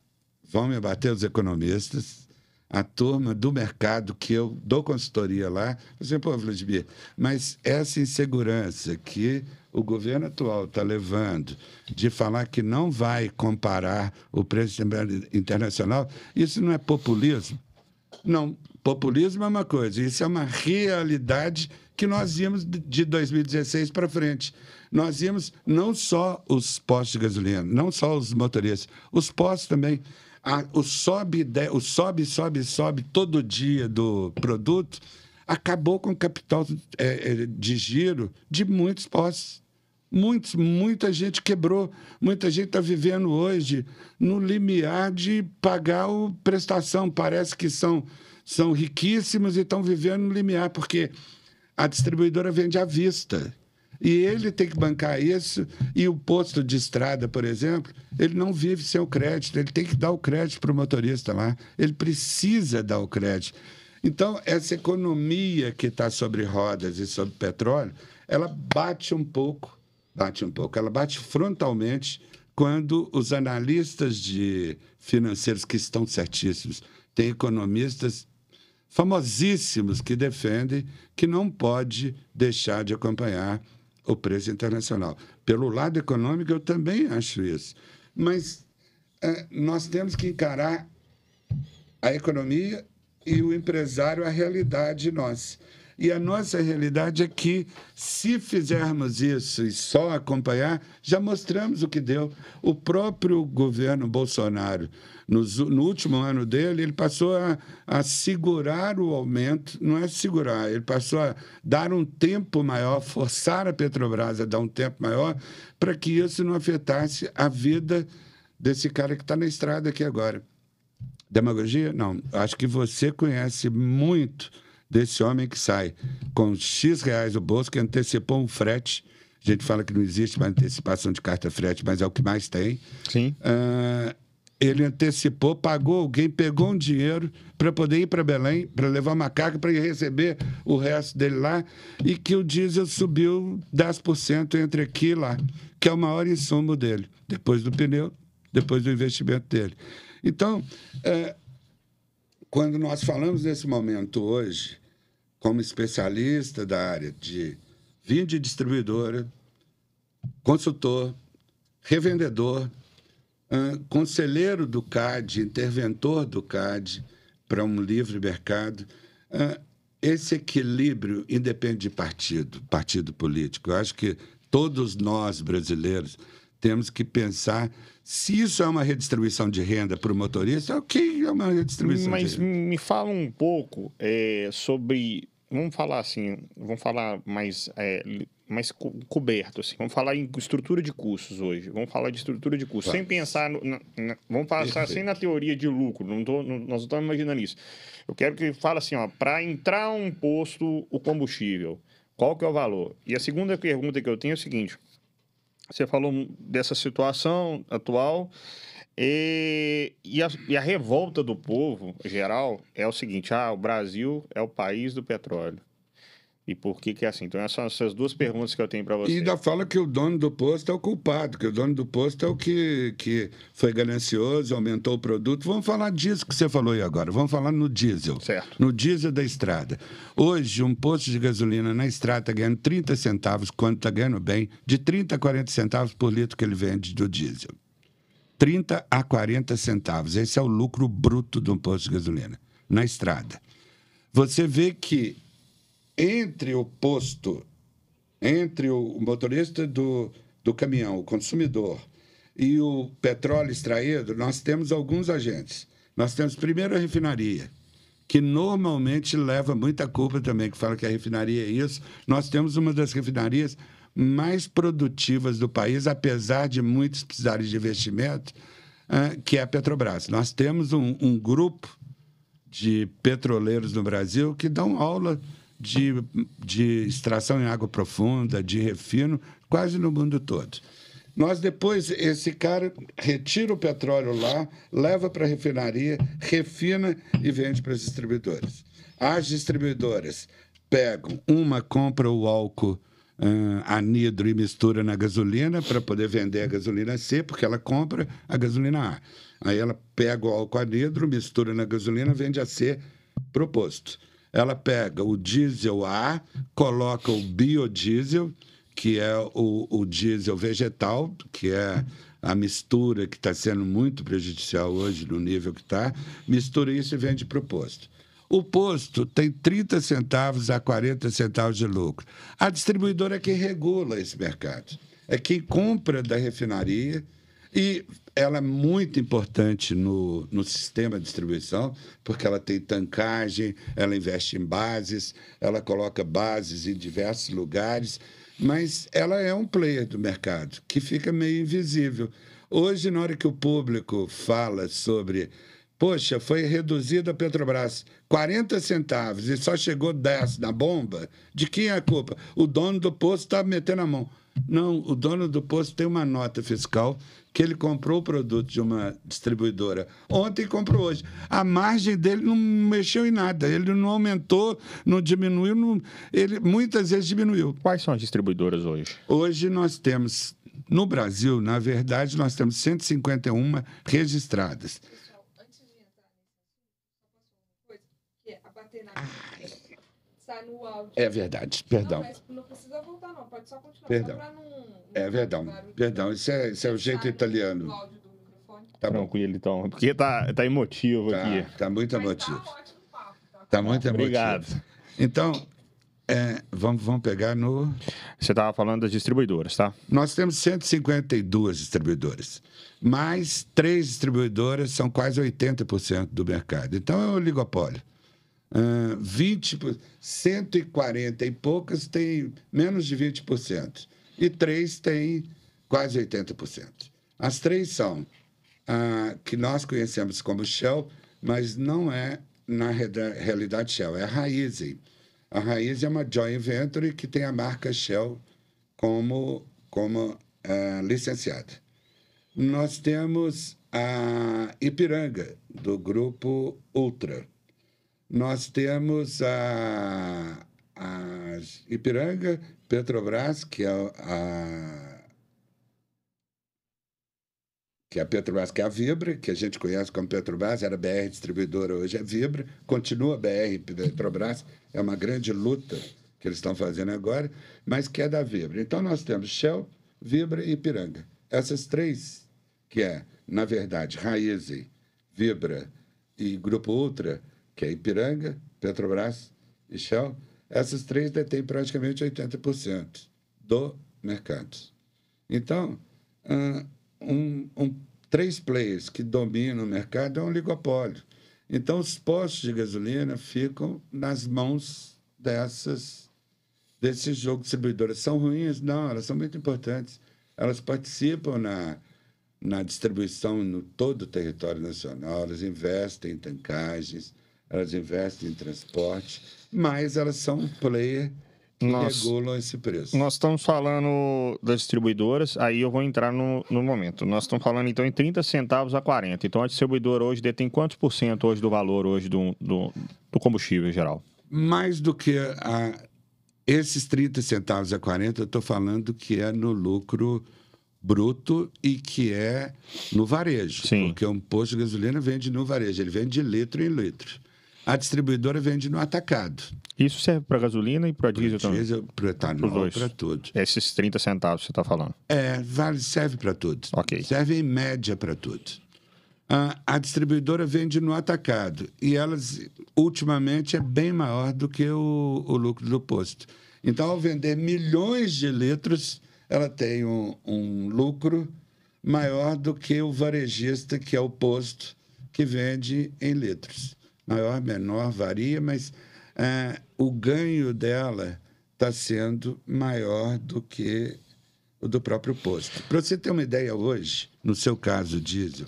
Vão me bater os economistas, a turma do mercado, que eu dou consultoria lá, assim, pô, Vladimir, mas essa insegurança que o governo atual está levando de falar que não vai comparar o preço internacional, isso não é populismo? Não, populismo é uma coisa, isso é uma realidade que nós vimos de 2016 para frente. Nós vimos não só os postos de gasolina, não só os motoristas, os postos também. O sobe todo dia do produto acabou com o capital de giro de muitos postos. Muita gente quebrou, muita gente está vivendo hoje no limiar de pagar a prestação. Parece que são riquíssimos e estão vivendo no limiar, porque a distribuidora vende à vista. E ele tem que bancar isso, e o posto de estrada, por exemplo, ele não vive sem o crédito, ele tem que dar o crédito para o motorista lá, ele precisa dar o crédito. Então, essa economia que está sobre rodas e sobre petróleo, ela bate um pouco, ela bate frontalmente quando os analistas financeiros, que estão certíssimos, tem economistas famosíssimos que defendem que não pode deixar de acompanhar o preço internacional. Pelo lado econômico, eu também acho isso. Mas nós temos que encarar a economia e o empresário, a realidade nossa. E a nossa realidade é que, se fizermos isso e só acompanhar, já mostramos o que deu. O próprio governo Bolsonaro, no último ano dele, ele passou a segurar o aumento, não é segurar, ele passou a dar um tempo maior, forçar a Petrobras a dar um tempo maior, para que isso não afetasse a vida desse cara que está na estrada aqui agora. Demagogia? Não. Acho que você conhece muito desse homem que sai com X reais no bolso, que antecipou um frete A gente fala que não existe mais antecipação de carta frete, mas é o que mais tem. Sim. Ele antecipou, pagou alguém, pegou um dinheiro para poder ir para Belém, para levar uma carga, para ir receber o resto dele lá, e que o diesel subiu 10% entre aqui e lá, que é o maior insumo dele, depois do pneu, depois do investimento dele. Então, quando nós falamos nesse momento hoje, como especialista da área de vinho de distribuidora, consultor, revendedor, conselheiro do CAD, interventor do CAD para um livre mercado, esse equilíbrio independe de partido político. Eu acho que todos nós, brasileiros, temos que pensar se isso é uma redistribuição de renda para o motorista, o que é uma redistribuição Mas de renda? me fala um pouco sobre... Vamos falar mais coberto, assim. Vamos falar em estrutura de custos hoje. Vamos falar de estrutura de custos. Sem pensar... vamos passar sem na teoria de lucro. Nós não estamos imaginando isso. Eu quero que fale assim, para entrar um posto, o combustível, qual que é o valor? E a segunda pergunta que eu tenho é o seguinte. Você falou dessa situação atual... E a revolta do povo geral é o seguinte: o Brasil é o país do petróleo. E por que é assim? Então, essas são essas duas perguntas que eu tenho para você. E ainda fala que o dono do posto é o culpado, que o dono do posto é o que foi ganancioso, aumentou o produto. Vamos falar disso que você falou aí agora. Vamos falar no diesel. Certo. No diesel da estrada. Hoje, um posto de gasolina na estrada está ganhando 30 centavos, quando está ganhando bem, de 30 a 40 centavos por litro que ele vende do diesel. 30 a 40 centavos. Esse é o lucro bruto de um posto de gasolina, na estrada. Você vê que entre o posto, entre o motorista do caminhão, o consumidor, e o petróleo extraído, nós temos alguns agentes. Nós temos primeiro a refinaria, que normalmente leva muita culpa também, que fala que a refinaria é isso. Nós temos uma das refinarias mais produtivas do país, apesar de muitos precisarem de investimento, que é a Petrobras. Nós temos um grupo de petroleiros no Brasil que dão aula de extração em água profunda, de refino, quase no mundo todo. Nós depois, esse cara retira o petróleo lá, leva para a refinaria, refina e vende para as distribuidoras. As distribuidoras pegam, compra o álcool anidro e mistura na gasolina para poder vender a gasolina C, porque ela compra a gasolina A. Aí ela pega o álcool anidro, mistura na gasolina, vende a C para o posto. Ela pega o diesel A, coloca o biodiesel, que é o diesel vegetal, que é a mistura que está sendo muito prejudicial hoje no nível que está, mistura isso e vende para o posto. O posto tem 30 centavos a 40 centavos de lucro. A distribuidora é quem regula esse mercado. É quem compra da refinaria e ela é muito importante no sistema de distribuição, porque ela tem tancagem, ela investe em bases, ela coloca bases em diversos lugares, mas ela é um player do mercado, que fica meio invisível. Hoje, na hora que o público fala sobre... Poxa, foi reduzida a Petrobras 40 centavos e só chegou 10 na bomba. De quem é a culpa? O dono do posto está metendo a mão. Não, o dono do posto tem uma nota fiscal que ele comprou o produto de uma distribuidora ontem e comprou hoje. A margem dele não mexeu em nada. Ele não aumentou, não diminuiu. Ele muitas vezes diminuiu. Quais são as distribuidoras hoje? Hoje nós temos, no Brasil, na verdade, nós temos 151 registradas. Está no áudio. É verdade, perdão. Não, mas não precisa voltar, não. Pode só continuar. Perdão. Só não É verdade, perdão. Isso é o jeito italiano. No áudio do microfone. Tá bom. Tranquilo, então. Porque tá emotivo aqui. Tá muito Mas emotivo. tá ótimo o papo. Tá muito emotivo. Obrigado. Então, vamos pegar no... Você estava falando das distribuidoras, tá? Nós temos 152 distribuidoras, mas 3 distribuidoras são quase 80% do mercado. Então, é um oligopólio. 140 e poucas têm menos de 20%. E 3 têm quase 80%. As 3 são que nós conhecemos como Shell, mas não é, na realidade, Shell, é a Raízen. A Raízen é uma joint venture que tem a marca Shell como licenciada. Nós temos a Ipiranga, do Grupo Ultra. Nós temos a Ipiranga, Petrobras, que é a Petrobras, que é a Vibra, que a gente conhece como Petrobras, era BR Distribuidora, hoje é Vibra, continua BR Petrobras, é uma grande luta que eles estão fazendo agora, mas que é da Vibra. Então, nós temos Shell, Vibra e Ipiranga. Essas três, que é, na verdade, Raízen, Vibra e Grupo Ultra, que é Ipiranga, Petrobras e Shell, essas três detêm praticamente 80% do mercado. Então, três players que dominam o mercado é um oligopólio. Então, os postos de gasolina ficam nas mãos desses jogos distribuidores. São ruins? Não, elas são muito importantes. Elas participam na distribuição no todo o território nacional, elas investem em tancagens, elas investem em transporte, mas elas são um player que regulam esse preço. Nós estamos falando das distribuidoras, aí eu vou entrar no momento. Nós estamos falando, então, em 30 centavos a 40. Então, a distribuidora hoje detém quantos por cento hoje do valor hoje do combustível em geral? Mais do que esses 30 centavos a 40, eu estou falando que é no lucro bruto e que é no varejo. Sim. Porque um posto de gasolina vende no varejo, ele vende de litro em litro. A distribuidora vende no atacado. Isso serve para gasolina e para diesel também? Diesel, para etanol, para tudo. Esses 30 centavos que você está falando? Serve para tudo. Ok. Serve em média para tudo. A distribuidora vende no atacado e elas, ultimamente, é bem maior do que o lucro do posto. Então, ao vender milhões de litros, ela tem um lucro maior do que o varejista, que é o posto, que vende em litros. Maior, menor, varia, mas o ganho dela está sendo maior do que o do próprio posto. Para você ter uma ideia hoje, no seu caso, diesel,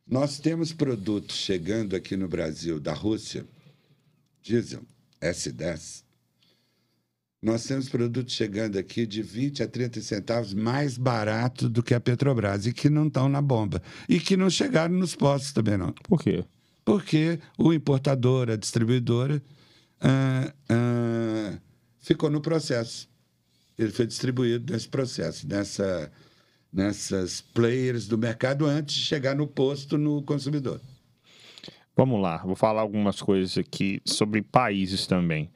nós temos produtos chegando aqui no Brasil da Rússia, diesel, S10. Nós temos produtos chegando aqui de 20 a 30 centavos mais barato do que a Petrobras e que não estão na bomba. E que não chegaram nos postos também, não. Por quê? Porque o importador, a distribuidora, ficou no processo. Ele foi distribuído nesse processo, nessas players do mercado antes de chegar no posto no consumidor. Vamos lá, vou falar algumas coisas aqui sobre países também.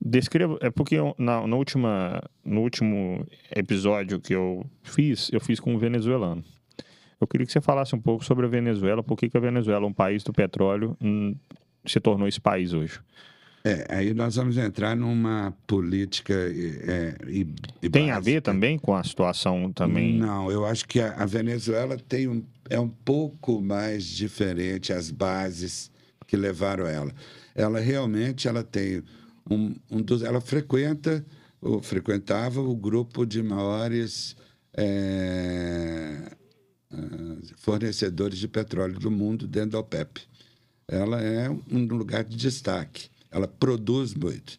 Descreva, porque no último episódio que eu fiz com um venezuelano. Eu queria que você falasse um pouco sobre a Venezuela, por que a Venezuela, um país do petróleo, se tornou esse país hoje. Aí nós vamos entrar numa política tem a ver também com a situação também? Não, eu acho que a Venezuela é um pouco mais diferente as bases que levaram ela. Ela realmente tem ela frequentava o grupo de maiores fornecedores de petróleo do mundo dentro da OPEP. Ela é um lugar de destaque. Ela produz muito.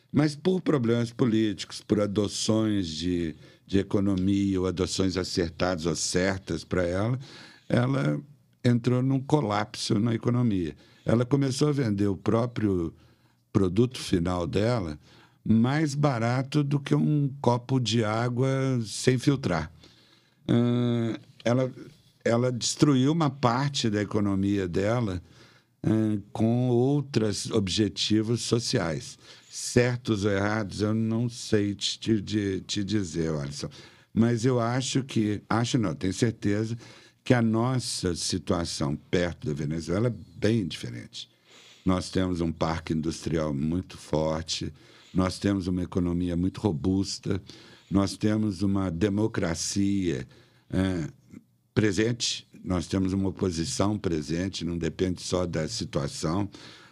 Mas por problemas políticos, por adoções de economia ou adoções acertadas ou certas para ela entrou num colapso na economia. Ela começou a vender o próprio produto final dela mais barato do que um copo de água sem filtrar. Ela destruiu uma parte da economia dela com outros objetivos sociais. Certos ou errados, eu não sei te dizer, Alisson. Mas eu tenho certeza que a nossa situação perto da Venezuela é bem diferente. Nós temos um parque industrial muito forte, nós temos uma economia muito robusta, nós temos uma democracia presente, nós temos uma oposição presente, não depende só da situação.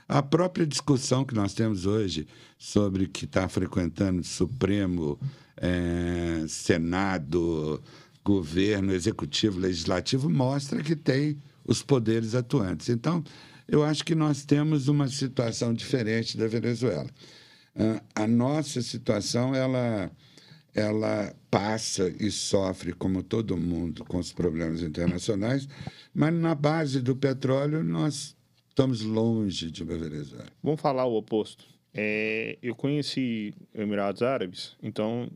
A própria discussão que nós temos hoje sobre que está frequentando Supremo, Senado, governo, executivo, legislativo, mostra que tem os poderes atuantes. Então, eu acho que nós temos uma situação diferente da Venezuela. A nossa situação, ela ela passa e sofre, como todo mundo, com os problemas internacionais, mas na base do petróleo nós estamos longe de uma Venezuela. Vamos falar o oposto. Eu conheci Emirados Árabes, então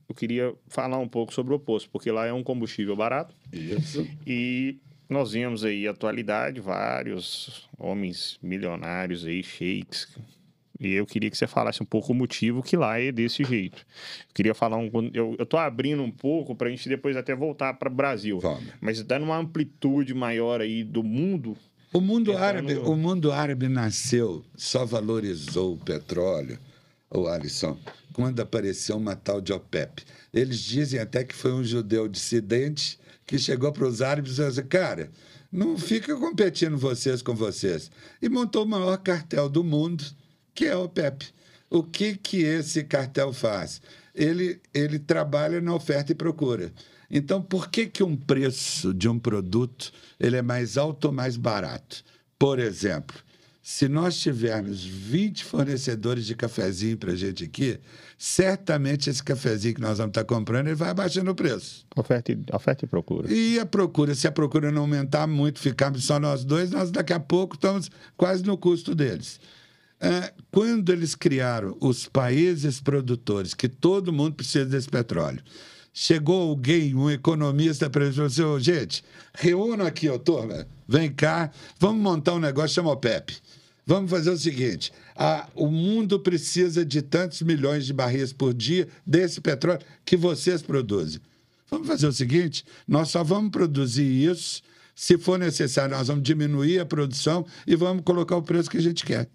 eu queria falar um pouco sobre o oposto, porque lá é um combustível barato. Isso. E nós vemos aí, atualidade, vários homens milionários aí, sheiks. E eu queria que você falasse um pouco o motivo que lá é desse jeito. Eu queria falar eu tô abrindo um pouco para a gente depois até voltar para o Brasil. Vamos. Mas dando uma amplitude maior aí do mundo. O mundo árabe nasceu, só valorizou o petróleo, o Alisson, quando apareceu uma tal de OPEP. Eles dizem até que foi um judeu dissidente que chegou para os árabes e falou assim, cara, não fica competindo vocês com vocês. E montou o maior cartel do mundo, que é a OPEP. O que esse cartel faz? Ele trabalha na oferta e procura. Então, por que um preço de um produto ele é mais alto ou mais barato? Por exemplo, se nós tivermos 20 fornecedores de cafezinho para a gente aqui, certamente esse cafezinho que nós vamos estar comprando ele vai abaixando o preço. Oferta e procura. E a procura, se a procura não aumentar muito, ficarmos só nós dois, nós daqui a pouco estamos quase no custo deles. Quando eles criaram os países produtores, que todo mundo precisa desse petróleo, chegou alguém, um economista, para ele e falou assim, gente, reúna aqui, turma, vem cá, vamos montar um negócio chamado OPEP. Vamos fazer o seguinte, o mundo precisa de tantos milhões de barris por dia desse petróleo que vocês produzem. Vamos fazer o seguinte, nós só vamos produzir isso, se for necessário, nós vamos diminuir a produção e vamos colocar o preço que a gente quer.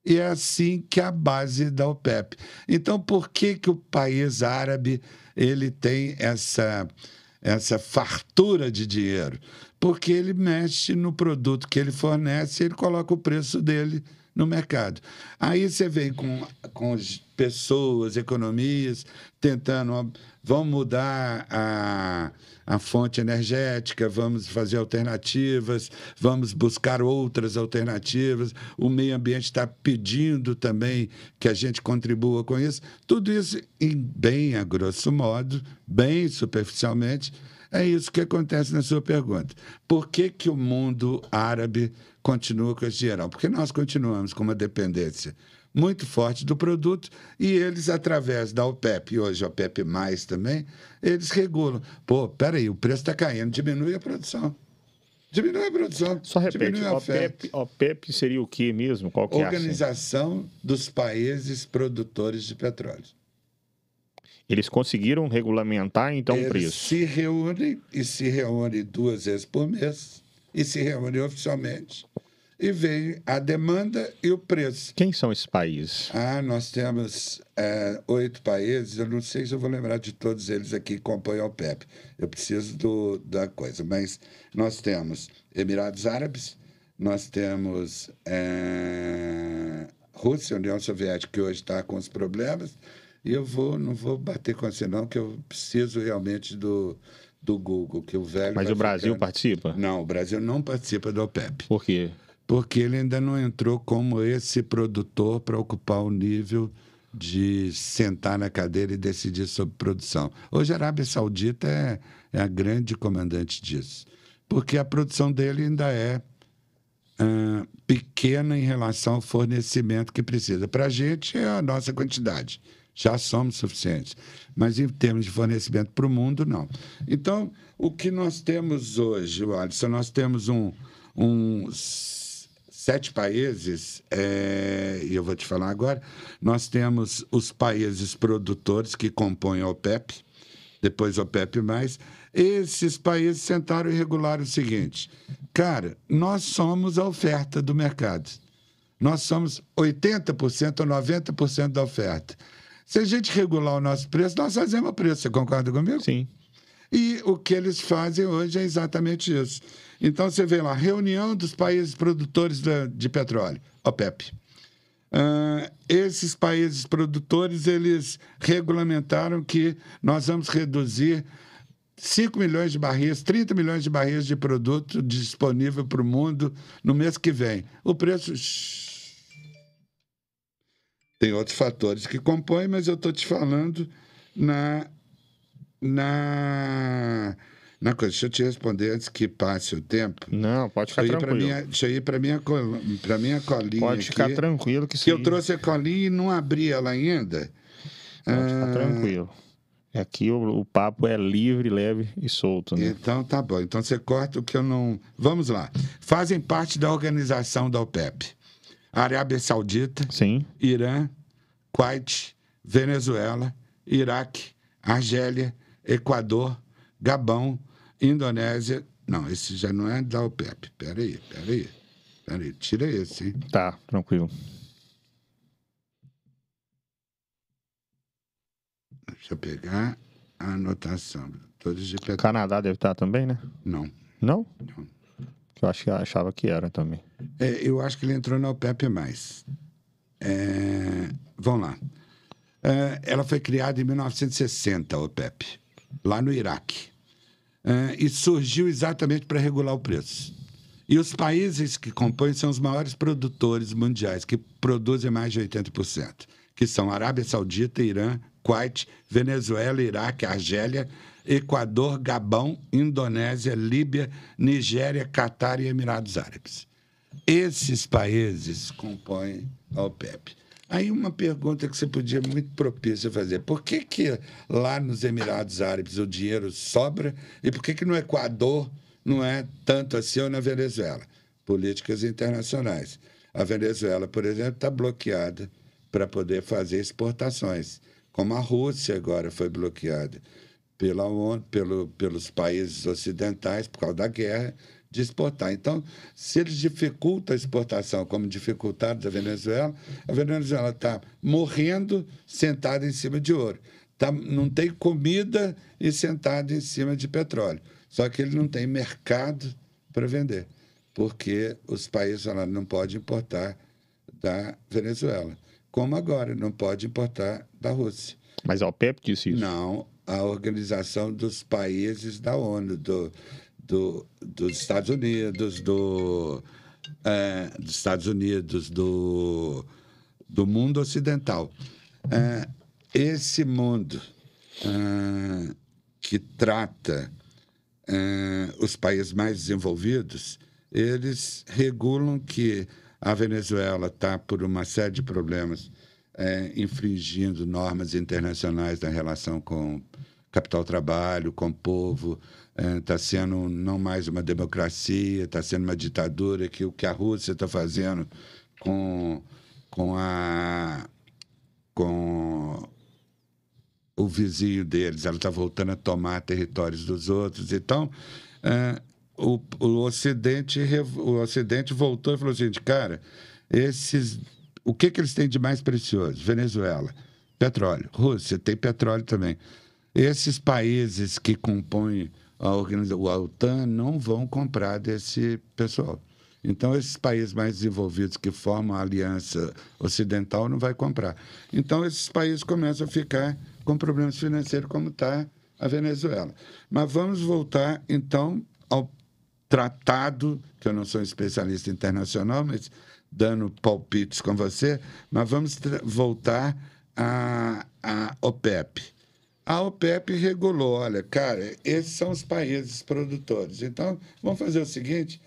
E é assim que é a base da OPEP. Então, por que o país árabe ele tem essa fartura de dinheiro? Porque ele mexe no produto que ele fornece e ele coloca o preço dele no mercado. Aí você vem com as pessoas, economias, tentando, vamos mudar a fonte energética, vamos fazer alternativas, vamos buscar outras alternativas, o meio ambiente está pedindo também que a gente contribua com isso. Tudo isso, bem a grosso modo, bem superficialmente, é isso que acontece na sua pergunta. Por que o mundo árabe continua com esse dinheirão? Porque nós continuamos com uma dependência muito forte do produto e eles, através da OPEP, e hoje a OPEP+, também, eles regulam. Pô, peraí, o preço está caindo, diminui a produção. Diminui a produção. Só repete, OPEP seria o quê mesmo? Qual que é a Organização dos Países Produtores de Petróleo. Eles conseguiram regulamentar, então, o preço? Eles se reúnem 2 vezes por mês, e se reúnem oficialmente, e vem a demanda e o preço. Quem são esses países? Nós temos 8 países, eu não sei se eu vou lembrar de todos eles aqui que compõem a OPEP. Eu preciso da coisa, mas nós temos Emirados Árabes, nós temos Rússia, União Soviética, que hoje está com os problemas, e não vou bater com você não, que eu preciso realmente do Google, que o velho... Mas o Brasil participa? Não, o Brasil não participa da OPEP. Por quê? Porque ele ainda não entrou como esse produtor para ocupar o nível de sentar na cadeira e decidir sobre produção. Hoje a Arábia Saudita é a grande comandante disso, porque a produção dele ainda é pequena em relação ao fornecimento que precisa. Para a gente é a nossa quantidade. Já somos suficientes. Mas em termos de fornecimento para o mundo, não. Então, o que nós temos hoje, Alisson, nós temos 7 países, e eu vou te falar agora, nós temos os países produtores que compõem a OPEP, depois a OPEP+. Esses países sentaram e regularam o seguinte, cara, nós somos a oferta do mercado. Nós somos 80% ou 90% da oferta. Se a gente regular o nosso preço, nós fazemos o preço. Você concorda comigo? Sim. E o que eles fazem hoje é exatamente isso. Então, você vê lá, reunião dos países produtores de petróleo, OPEP. Esses países produtores, eles regulamentaram que nós vamos reduzir 5 milhões de barris, 30 milhões de barris de produto disponível para o mundo no mês que vem. O preço... Tem outros fatores que compõem, mas eu estou te falando na coisa. Deixa eu te responder antes que passe o tempo. Não, pode ficar tranquilo. Deixa eu ir para minha colinha Pode ficar aqui, tranquilo que eu trouxe a colinha e não abri ela ainda. Pode ficar tranquilo. Aqui o papo é livre, leve e solto, né? Então tá bom. Então você corta o que eu não... Vamos lá. Fazem parte da organização da OPEP. Arábia Saudita, Sim. Irã, Kuwait, Venezuela, Iraque, Argélia, Equador, Gabão, Indonésia... Não, esse já não é da OPEP. Peraí. Tira esse, hein? Tá, tranquilo. Deixa eu pegar a anotação. Todos de petróleo. Canadá deve estar também, né? Não. Não? Não. Eu achava que era também. Eu acho que ele entrou na OPEP+. Vamos lá. Ela foi criada em 1960, a OPEP, lá no Iraque. E surgiu exatamente para regular o preço. E os países que compõem são os maiores produtores mundiais, que produzem mais de 80%, que são Arábia Saudita, Irã, Kuwait, Venezuela, Iraque, Argélia, Equador, Gabão, Indonésia, Líbia, Nigéria, Catar e Emirados Árabes. Esses países compõem a OPEP. Aí uma pergunta que você podia muito propícia fazer. Por que lá nos Emirados Árabes o dinheiro sobra e por que no Equador não é tanto assim ou na Venezuela? Políticas internacionais. A Venezuela, por exemplo, está bloqueada para poder fazer exportações, como a Rússia agora foi bloqueada pela ONU, pelos países ocidentais, por causa da guerra, de exportar. Então, se eles dificultam a exportação, como dificultaram a Venezuela está morrendo sentada em cima de ouro. Não tem comida e sentada em cima de petróleo. Só que ele não tem mercado para vender, porque os países falaram, não pode importar da Venezuela. Como agora, não pode importar da Rússia. Mas a OPEP disse isso? Não, a Organização dos Países da ONU, dos Estados Unidos, do mundo ocidental. Esse mundo que trata os países mais desenvolvidos, eles regulam que a Venezuela está, por uma série de problemas, infringindo normas internacionais na relação com capital-trabalho, com o povo, está sendo não mais uma democracia, está sendo uma ditadura, que o que a Rússia está fazendo com o vizinho deles, ela está voltando a tomar territórios dos outros. Então, o Ocidente voltou e falou assim, cara, o que eles têm de mais precioso? Venezuela, petróleo. Rússia tem petróleo também. Esses países que compõem a OTAN não vão comprar desse pessoal. Então, esses países mais desenvolvidos que formam a aliança ocidental não vai comprar. Então, esses países começam a ficar com problemas financeiros, como está a Venezuela. Mas vamos voltar, então, ao tratado, que eu não sou especialista internacional, mas dando palpites com você, mas vamos voltar à OPEP. A OPEP regulou, olha, cara, esses são os países produtores. Então, vamos fazer o seguinte,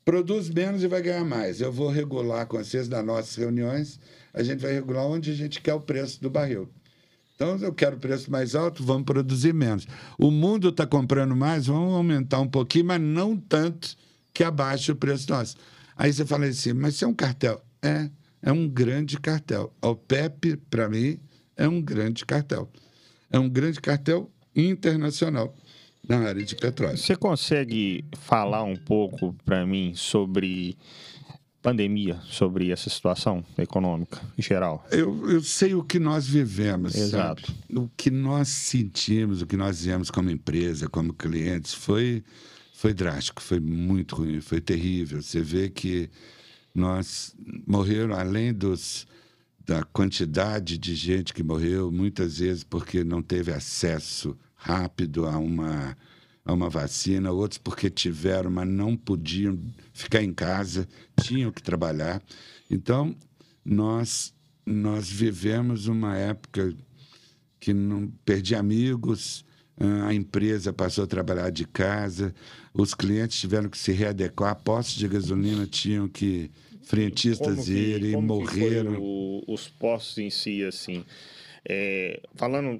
produz menos e vai ganhar mais. Eu vou regular com vocês nas nossas reuniões, a gente vai regular onde a gente quer o preço do barril. Então, eu quero o preço mais alto, vamos produzir menos. O mundo está comprando mais, vamos aumentar um pouquinho, mas não tanto que abaixe o preço nosso. Aí você fala assim, mas isso é um cartel? É um grande cartel. A OPEP, para mim, é um grande cartel. É um grande cartel internacional na área de petróleo. Você consegue falar um pouco para mim sobre pandemia, sobre essa situação econômica em geral? Eu sei o que nós vivemos, Exato. sabe? O que nós sentimos, o que nós vivemos como empresa, como clientes, foi drástico, foi muito ruim, foi terrível. Você vê que nós morreram, além da quantidade de gente que morreu, muitas vezes porque não teve acesso rápido a uma vacina, outros porque tiveram, mas não podiam ficar em casa, tinham que trabalhar. Então, nós vivemos uma época que não perdi amigos, a empresa passou a trabalhar de casa, os clientes tiveram que se readequar, postos de gasolina tinham que frentistas irem, como que foi morreram. os postos em si, assim? Falando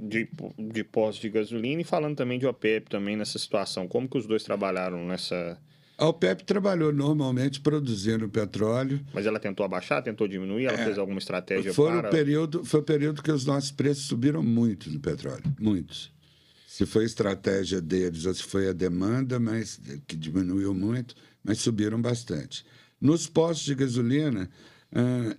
de postos de gasolina e falando também de OPEP também nessa situação, como que os dois trabalharam nessa... A OPEP trabalhou normalmente produzindo petróleo. Mas ela tentou abaixar, tentou diminuir, ela fez alguma estratégia Foi o período que os nossos preços subiram muito no petróleo, muitos. Se foi a estratégia deles ou se foi a demanda, mas que diminuiu muito, mas subiram bastante. Nos postos de gasolina,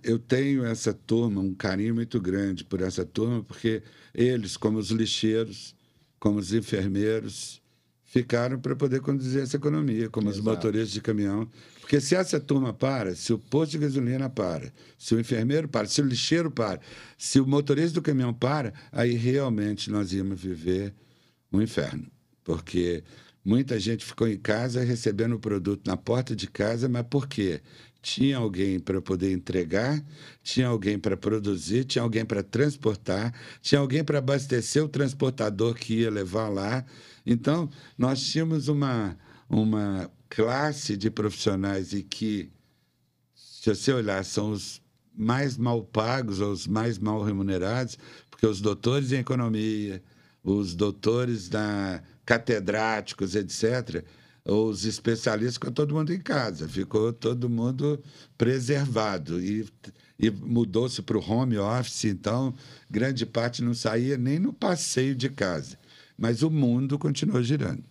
eu tenho essa turma, um carinho muito grande por essa turma, porque eles, como os lixeiros, como os enfermeiros, ficaram para poder conduzir essa economia, como os motoristas de caminhão. Porque se essa turma para, se o posto de gasolina para, se o enfermeiro para, se o lixeiro para, se o motorista do caminhão para, aí realmente nós íamos viver um inferno. Porque muita gente ficou em casa recebendo o produto na porta de casa, mas por quê? Tinha alguém para poder entregar, tinha alguém para produzir, tinha alguém para transportar, tinha alguém para abastecer o transportador que ia levar lá. Então, nós tínhamos uma classe de profissionais e que, se você olhar, são os mais mal pagos ou os mais mal remunerados, porque os doutores em economia, os doutores catedráticos, etc., os especialistas, ficou todo mundo em casa, ficou todo mundo preservado e mudou-se para o home office, então grande parte não saía nem no passeio de casa, mas o mundo continuou girando.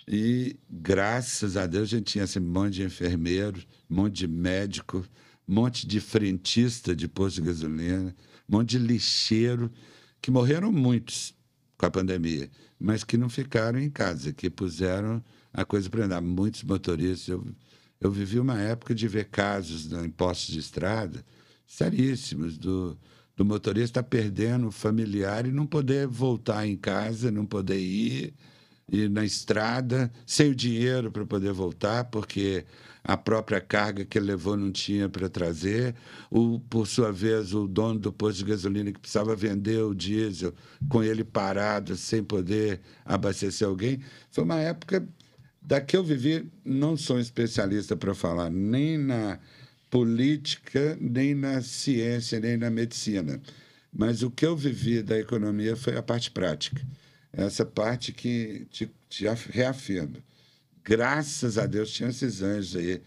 E graças a Deus a gente tinha esse monte de enfermeiro, um monte de médico, um monte de frentista de posto de gasolina, um monte de lixeiro, que morreram muitos com a pandemia, mas que não ficaram em casa, que puseram a coisa para andar. Muitos motoristas. Eu vivi uma época de ver casos em postos de estrada seríssimos, do motorista perdendo o familiar e não poder voltar em casa, não poder ir na estrada, sem o dinheiro para poder voltar, porque a própria carga que ele levou não tinha para trazer. Por sua vez, o dono do posto de gasolina que precisava vender o diesel, com ele parado, sem poder abastecer alguém. Foi uma época da que eu vivi. Não sou especialista para falar nem na política, nem na ciência, nem na medicina. Mas o que eu vivi da economia foi a parte prática. Essa parte que te reafirma. Graças a Deus tinha esses anjos aí,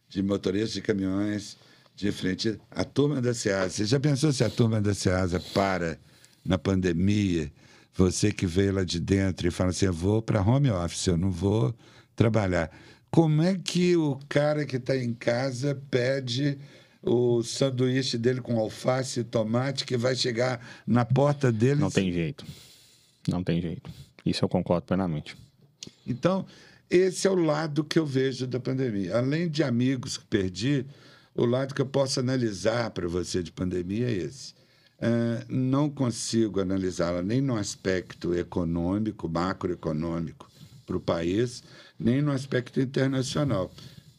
de motoristas de caminhões, de frente. A turma da SEASA. Você já pensou se a turma da SEASA para na pandemia? Você que veio lá de dentro e fala assim, eu vou para home office, eu não vou trabalhar. Como é que o cara que está em casa pede o sanduíche dele com alface e tomate que vai chegar na porta dele? Não tem jeito. Não tem jeito. Isso eu concordo plenamente. Então, esse é o lado que eu vejo da pandemia. Além de amigos que perdi, o lado que eu posso analisar para você de pandemia é esse. Não consigo analisá-la nem no aspecto econômico, macroeconômico para o país, nem no aspecto internacional,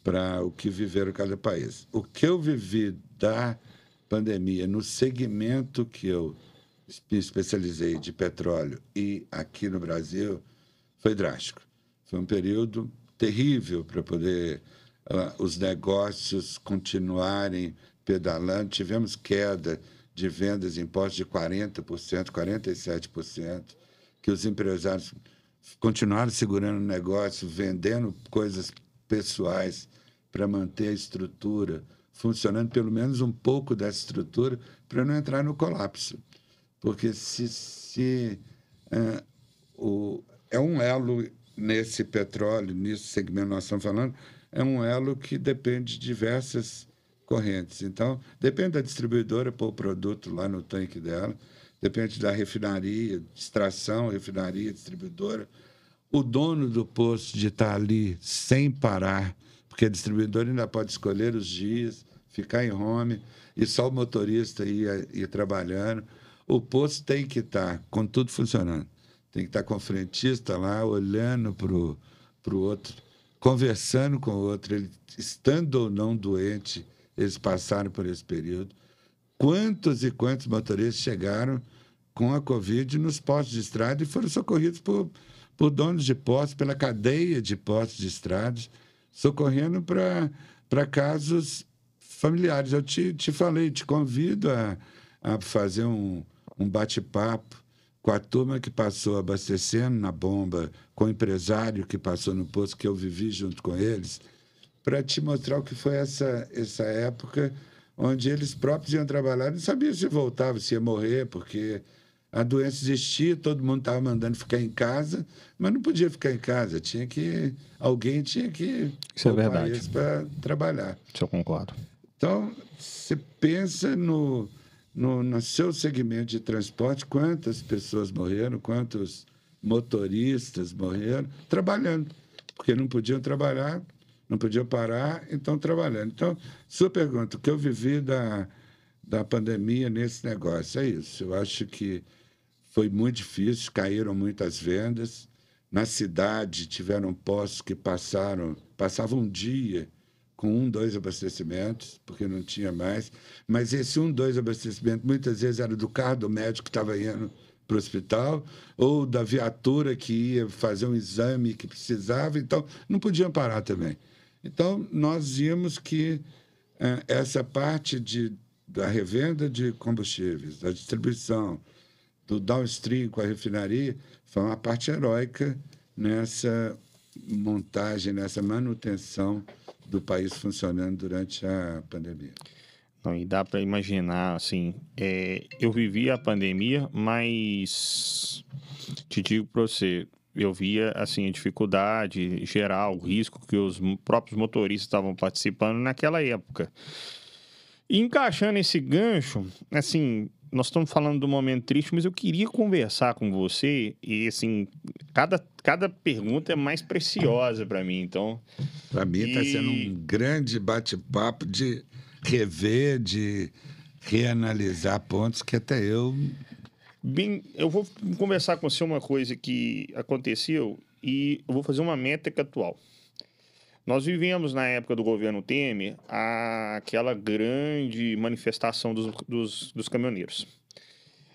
para o que viveram cada país. O que eu vivi da pandemia no segmento que eu me especializei de petróleo e aqui no Brasil foi drástico. Foi um período terrível para poder os negócios continuarem pedalando. Tivemos queda de vendas em postos de 40%, 47%, que os empresários continuaram segurando o negócio, vendendo coisas pessoais para manter a estrutura funcionando, pelo menos um pouco dessa estrutura, para não entrar no colapso. Porque é um elo nesse petróleo, nesse segmento que nós estamos falando, é um elo que depende de diversas correntes. Então, depende da distribuidora pôr o produto lá no tanque dela, depende da refinaria, extração, refinaria, distribuidora. O dono do posto de estar ali sem parar, porque a distribuidora ainda pode escolher os dias, ficar em home, e só o motorista ir trabalhando. O posto tem que estar com tudo funcionando. Tem que estar com o frentista lá, olhando para o outro, conversando com o outro, ele, estando ou não doente, eles passaram por esse período. Quantos e quantos motoristas chegaram com a Covid nos postos de estrada e foram socorridos por donos de postos, pela cadeia de postos de estradas, socorrendo para casos familiares. Eu te falei, te convido a fazer um bate-papo com a turma que passou abastecendo na bomba, com o empresário que passou no posto, que eu vivi junto com eles, para te mostrar o que foi essa época onde eles próprios iam trabalhar, não sabiam se voltava, se ia morrer, porque a doença existia, todo mundo estava mandando ficar em casa, mas não podia ficar em casa, alguém tinha que Isso é verdade. para trabalhar. Isso eu concordo. Então, você pensa no seu segmento de transporte, quantas pessoas morreram, quantos motoristas morreram trabalhando, porque não podiam trabalhar, não podiam parar, então trabalhando. Então, sua pergunta, o que eu vivi da pandemia nesse negócio, é isso. Eu acho que foi muito difícil, caíram muitas vendas. Na cidade, tiveram postos que passavam um dia com 2 abastecimentos, porque não tinha mais. Mas esse 2 abastecimentos, muitas vezes, era do carro do médico que estava indo para o hospital, ou da viatura que ia fazer um exame que precisava. Então, não podiam parar também. Então, nós vimos que essa parte da revenda de combustíveis, da distribuição, do downstream com a refinaria, foi uma parte heróica nessa montagem, nessa manutenção do país funcionando durante a pandemia. Não, e dá para imaginar, assim, eu vivi a pandemia, mas te digo para você, eu via, assim, a dificuldade geral, o risco que os próprios motoristas estavam participando naquela época. E encaixando esse gancho, assim, nós estamos falando de um momento triste, mas eu queria conversar com você e, assim, cada pergunta é mais preciosa para mim, então... Para mim está sendo um grande bate-papo de rever, de reanalisar pontos que até eu... Bem, eu vou conversar com você uma coisa que aconteceu e eu vou fazer uma métrica atual. Nós vivemos, na época do governo Temer, aquela grande manifestação dos caminhoneiros.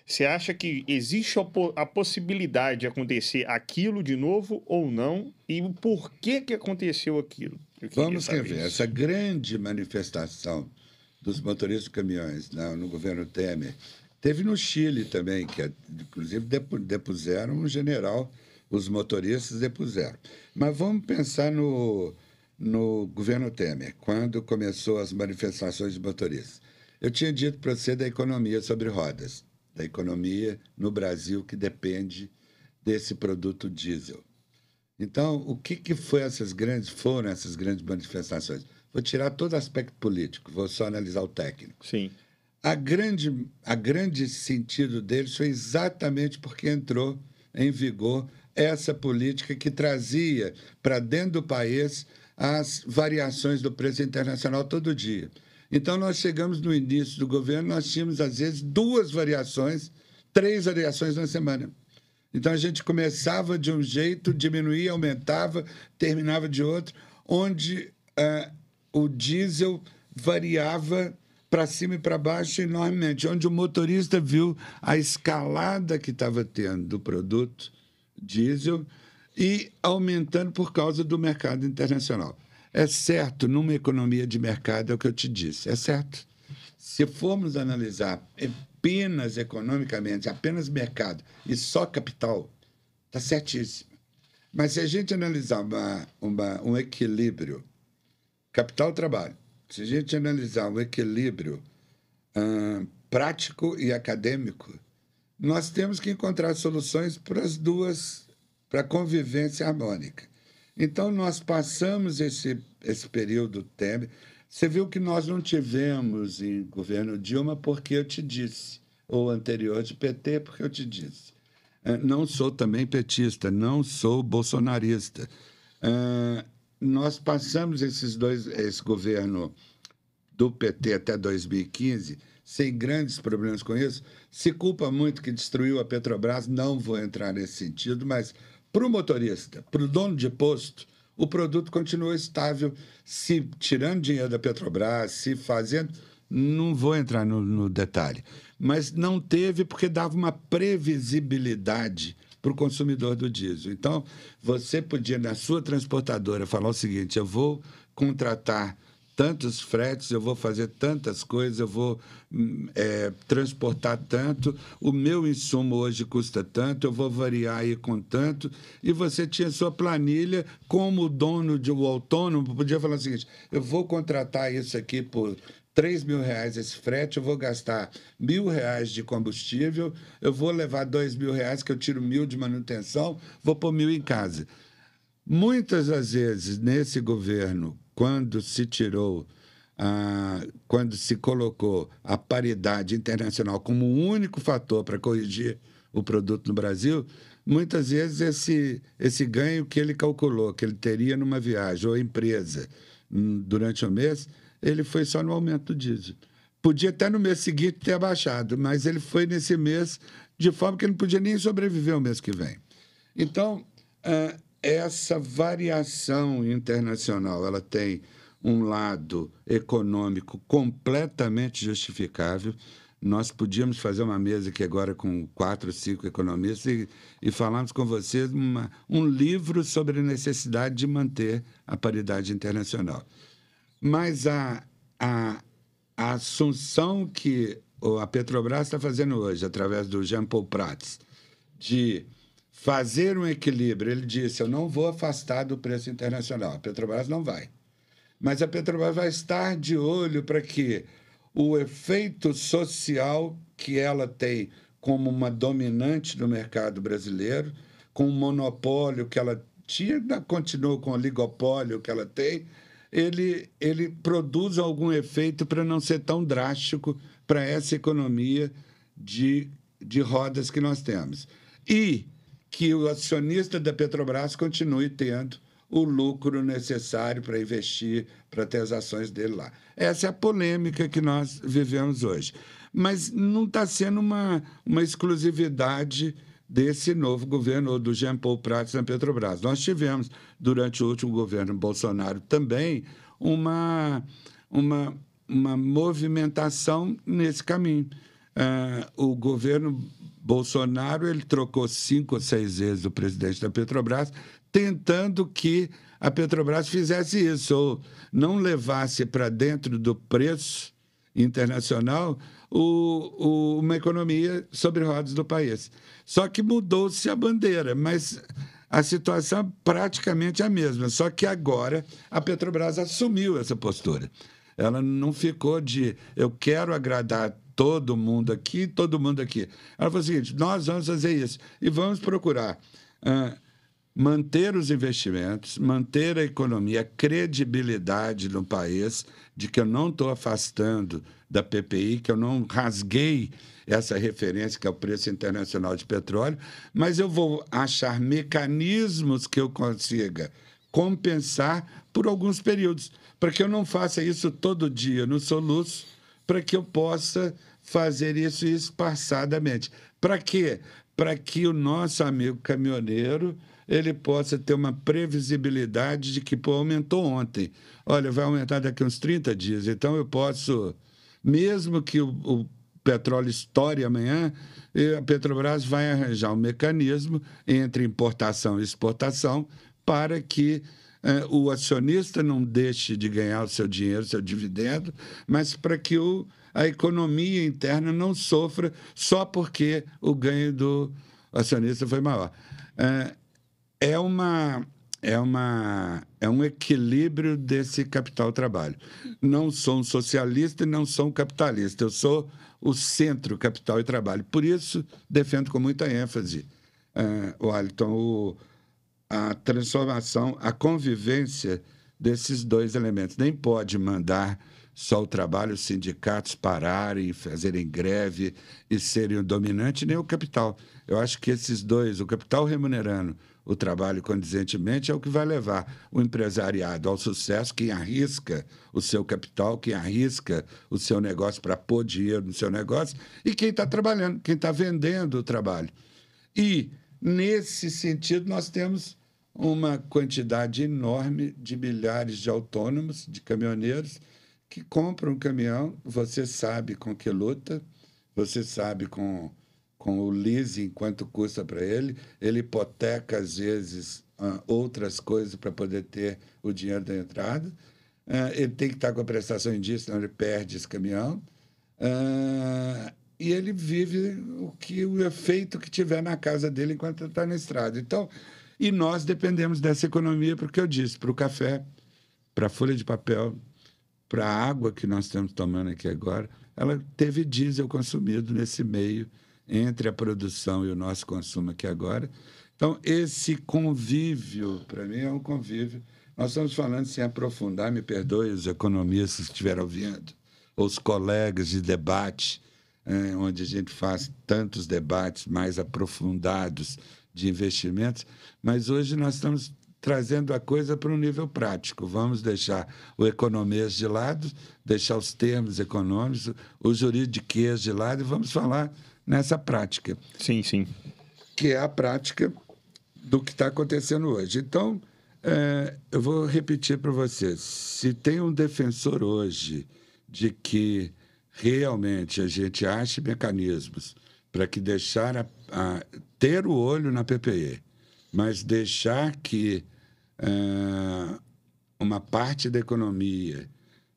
Você acha que existe a possibilidade de acontecer aquilo de novo ou não? E por que aconteceu aquilo? Vamos rever. Essa grande manifestação dos motoristas de caminhões no governo Temer teve no Chile também, que inclusive depuseram um general, os motoristas depuseram. Mas vamos pensar no governo Temer, quando começou as manifestações de motoristas. Eu tinha dito para você da economia sobre rodas, da economia no Brasil que depende desse produto diesel. Então, o que foram essas grandes manifestações? Vou tirar todo o aspecto político, vou só analisar o técnico. Sim. A grande sentido deles foi exatamente porque entrou em vigor essa política que trazia para dentro do país as variações do preço internacional todo dia. Então, nós chegamos no início do governo, nós tínhamos, às vezes, 2 variações, 3 variações na semana. Então, a gente começava de um jeito, diminuía, aumentava, terminava de outro, onde o diesel variava para cima e para baixo enormemente, onde o motorista viu a escalada que estava tendo do produto diesel e aumentando por causa do mercado internacional. É certo, numa economia de mercado, é o que eu te disse, é certo. Se formos analisar apenas economicamente, apenas mercado e só capital, está certíssimo. Mas se a gente analisar um equilíbrio capital-trabalho, se a gente analisar um equilíbrio prático e acadêmico, nós temos que encontrar soluções para as duas, para a convivência harmônica. Então, nós passamos esse período Temer. Você viu que nós não tivemos em governo Dilma porque eu te disse, ou anterior de PT porque eu te disse. Não sou também petista, não sou bolsonarista. Nós passamos esse governo do PT até 2015 sem grandes problemas com isso. Se culpa muito que destruiu a Petrobras, não vou entrar nesse sentido, mas para o motorista, para o dono de posto, o produto continua estável, se tirando dinheiro da Petrobras, se fazendo, não vou entrar no detalhe, mas não teve porque dava uma previsibilidade para o consumidor do diesel. Então, você podia, na sua transportadora, falar o seguinte: eu vou contratar tantos fretes, eu vou fazer tantas coisas, eu vou transportar tanto, o meu insumo hoje custa tanto, eu vou variar aí com tanto, e você tinha sua planilha, como o dono de um autônomo podia falar o seguinte: eu vou contratar isso aqui por R$ 3.000 esse frete, eu vou gastar R$ 1.000 de combustível, eu vou levar R$ 2.000, que eu tiro 1.000 de manutenção, vou pôr 1.000 em casa. Muitas das vezes, nesse governo, quando se colocou a paridade internacional como o único fator para corrigir o produto no Brasil, muitas vezes esse ganho que ele calculou, que ele teria numa viagem ou empresa durante o mês, ele foi só no aumento do diesel. Podia até no mês seguinte ter abaixado, mas ele foi nesse mês de forma que ele não podia nem sobreviver o mês que vem. Então, essa variação internacional, ela tem um lado econômico completamente justificável. Nós podíamos fazer uma mesa aqui agora com 4 ou 5 economistas e falarmos com vocês um livro sobre a necessidade de manter a paridade internacional. Mas a assunção que a Petrobras está fazendo hoje, através do Jean Paul Prats, de fazer um equilíbrio, ele disse: eu não vou afastar do preço internacional. A Petrobras não vai. Mas a Petrobras vai estar de olho para que o efeito social que ela tem como uma dominante no mercado brasileiro, com o monopólio que ela tinha, continua com o oligopólio que ela tem, ele produz algum efeito para não ser tão drástico para essa economia de rodas que nós temos. E que o acionista da Petrobras continue tendo o lucro necessário para investir, para ter as ações dele lá. Essa é a polêmica que nós vivemos hoje. Mas não está sendo uma exclusividade desse novo governo, ou do Jean Paul Prats na Petrobras. Nós tivemos, durante o último governo Bolsonaro, também uma movimentação nesse caminho. O governo Bolsonaro ele trocou 5 ou 6 vezes o presidente da Petrobras, tentando que a Petrobras fizesse isso, ou não levasse para dentro do preço internacional uma economia sobre rodas do país. Só que mudou-se a bandeira, mas a situação é praticamente a mesma, só que agora a Petrobras assumiu essa postura. Ela não ficou de eu quero agradar todo mundo aqui. Ela falou o seguinte: nós vamos fazer isso e vamos procurar manter os investimentos, manter a economia, a credibilidade no país, de que eu não estou afastando da PPI, que eu não rasguei essa referência, que é o preço internacional de petróleo, mas eu vou achar mecanismos que eu consiga compensar por alguns períodos, para que eu não faça isso todo dia no soluço, para que eu possa fazer isso espaçadamente. Para quê? Para que o nosso amigo caminhoneiro ele possa ter uma previsibilidade de que aumentou ontem. Olha, vai aumentar daqui a uns 30 dias, então eu posso, mesmo que o petróleo estoure amanhã, a Petrobras vai arranjar um mecanismo entre importação e exportação para que o acionista não deixe de ganhar o seu dinheiro, o seu dividendo, mas para que a economia interna não sofra só porque o ganho do acionista foi maior. É um equilíbrio desse capital-trabalho. Não sou um socialista e não sou um capitalista. Eu sou o centro capital e trabalho. Por isso, defendo com muita ênfase, Wellington, a transformação, a convivência desses dois elementos. Nem pode mandar só o trabalho, os sindicatos pararem, fazerem greve e serem o dominante, nem o capital. Eu acho que esses dois, o capital remunerando o trabalho condizentemente, é o que vai levar o empresariado ao sucesso, quem arrisca o seu capital, quem arrisca o seu negócio para pôr dinheiro no seu negócio, e quem está trabalhando, quem está vendendo o trabalho. E, nesse sentido, nós temos uma quantidade enorme de milhares de autônomos, de caminhoneiros, que compra um caminhão, você sabe com que luta, você sabe com o leasing quanto custa para ele hipoteca, às vezes, outras coisas para poder ter o dinheiro da entrada, ele tem que estar com a prestação em dia, senão ele perde esse caminhão, e ele vive o efeito que tiver na casa dele enquanto ele está na estrada. Então, e nós dependemos dessa economia, porque eu disse, para o café, para a folha de papel, para a água que nós estamos tomando aqui agora, ela teve diesel consumido nesse meio, entre a produção e o nosso consumo aqui agora. Então, esse convívio, para mim, é um convívio. Nós estamos falando sem aprofundar, me perdoe os economistas que estiveram ouvindo, ou os colegas de debate, onde a gente faz tantos debates mais aprofundados de investimentos, mas hoje nós estamos trazendo a coisa para um nível prático. Vamos deixar o economês de lado, deixar os termos econômicos, o juridiquês de lado e vamos falar nessa prática. Sim, sim. Que é a prática do que está acontecendo hoje. Então, eu vou repetir para vocês. Se tem um defensor hoje de que realmente a gente ache mecanismos para que deixar ter o olho na PPE, mas deixar que uma parte da economia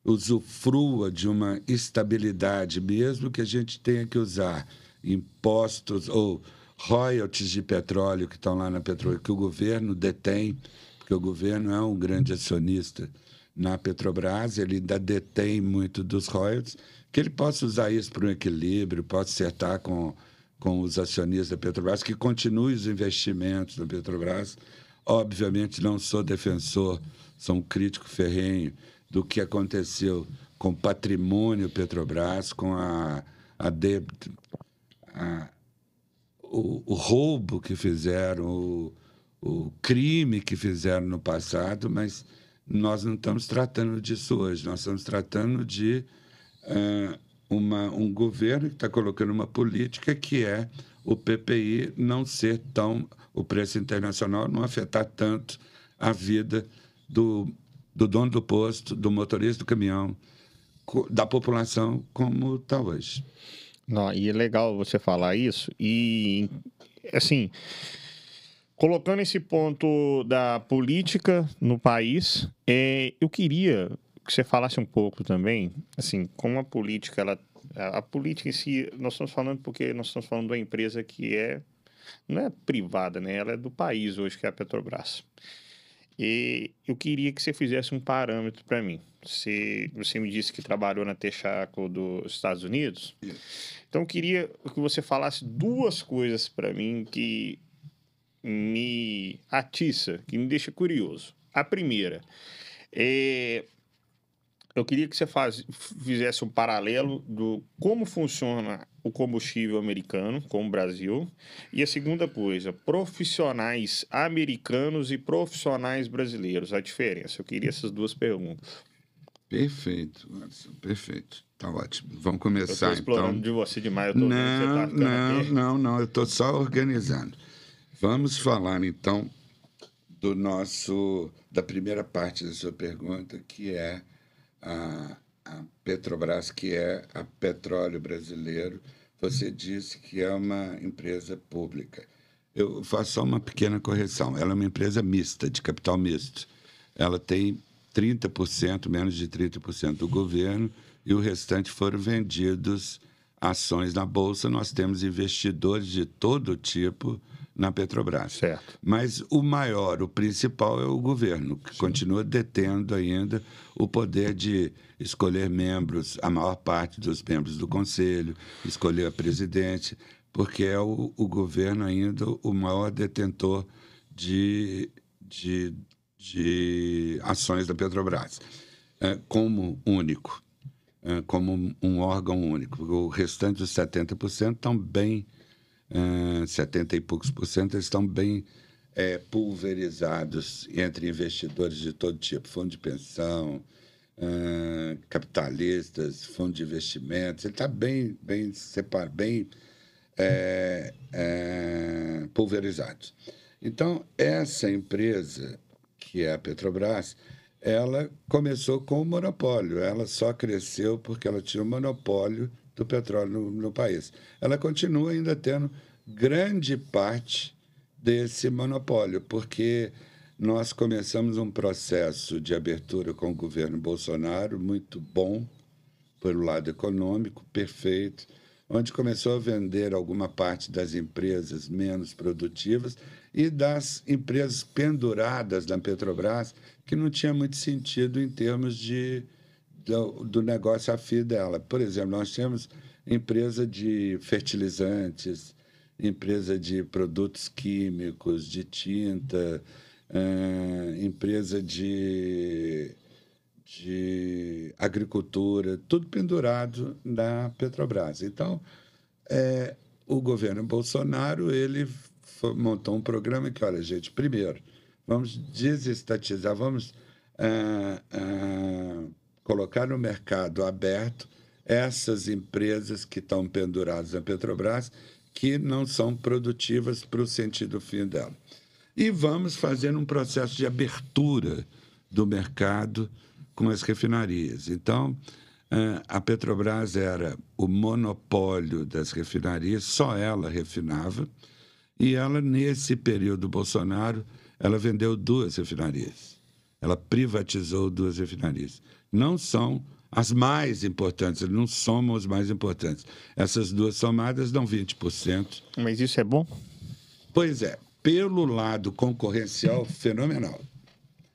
usufrua de uma estabilidade, mesmo que a gente tenha que usar impostos ou royalties de petróleo que estão lá na Petrobras, que o governo detém, porque o governo é um grande acionista na Petrobras, ele ainda detém muito dos royalties, que ele possa usar isso para um equilíbrio, possa acertar com os acionistas da Petrobras, que continue os investimentos na Petrobras. Obviamente, não sou defensor, sou um crítico ferrenho do que aconteceu com o patrimônio Petrobras, com o roubo que fizeram, o crime que fizeram no passado, mas nós não estamos tratando disso hoje. Nós estamos tratando de um governo que está colocando uma política que é o PPI não ser tão... o preço internacional não afetar tanto a vida do dono do posto, do motorista do caminhão, da população como está hoje. Não, e é legal você falar isso. E, assim, colocando esse ponto da política no país, eu queria que você falasse um pouco também, assim, como a política, a política em si, nós estamos falando porque nós estamos falando de uma empresa que não é privada, né? Ela é do país hoje, que é a Petrobras. E eu queria que você fizesse um parâmetro para mim. Você me disse que trabalhou na Texaco dos Estados Unidos. Então, eu queria que você falasse duas coisas para mim que me atiça, que me deixa curioso. A primeira, eu queria que você fizesse um paralelo do como funciona o combustível americano com o Brasil. E a segunda coisa, profissionais americanos e profissionais brasileiros, a diferença. Eu queria essas duas perguntas. Perfeito, Anderson, perfeito. Tá ótimo. Vamos começar, eu estou explorando de você demais. Eu tô vendo que você tá não. Eu estou só organizando. Vamos falar, então, da primeira parte da sua pergunta, que é a Petrobras, que é a Petróleo Brasileiro. Você disse que é uma empresa pública. Eu faço só uma pequena correção. Ela é uma empresa mista, de capital misto. Ela tem 30%, menos de 30% do governo, e o restante foram vendidos ações na Bolsa. Nós temos investidores de todo tipo na Petrobras. Certo. Mas o principal é o governo, que continua detendo ainda o poder de escolher membros, a maior parte dos membros do Conselho, escolher a presidente, porque é o governo ainda o maior detentor de ações da Petrobras, como único, como um órgão único. O restante dos 70% estão bem... 70 e poucos por cento, eles estão bem pulverizados entre investidores de todo tipo, fundo de pensão, capitalistas, fundo de investimentos. Ele está bem separado, bem pulverizado. Então, essa empresa, que é a Petrobras, ela começou com o monopólio. Ela só cresceu porque ela tinha o monopólio do petróleo no país. Ela continua ainda tendo grande parte desse monopólio, porque nós começamos um processo de abertura com o governo Bolsonaro muito bom, pelo lado econômico, perfeito, onde começou a vender alguma parte das empresas menos produtivas e das empresas penduradas na Petrobras, que não tinha muito sentido em termos do negócio a fio dela. Por exemplo, nós temos empresa de fertilizantes, empresa de produtos químicos, de tinta, empresa de agricultura, tudo pendurado na Petrobras. Então, o governo Bolsonaro ele montou um programa que, olha, gente, primeiro, vamos desestatizar, vamos colocar no mercado aberto essas empresas que estão penduradas na Petrobras, que não são produtivas para o sentido fim dela. E vamos fazer um processo de abertura do mercado com as refinarias. Então, a Petrobras era o monopólio das refinarias, só ela refinava, e ela, nesse período Bolsonaro, ela vendeu 2 refinarias. Ela privatizou 2 refinarias. Não são as mais importantes, não somam as mais importantes. Essas 2 somadas dão 20%. Mas isso é bom? Pois é, pelo lado concorrencial, fenomenal.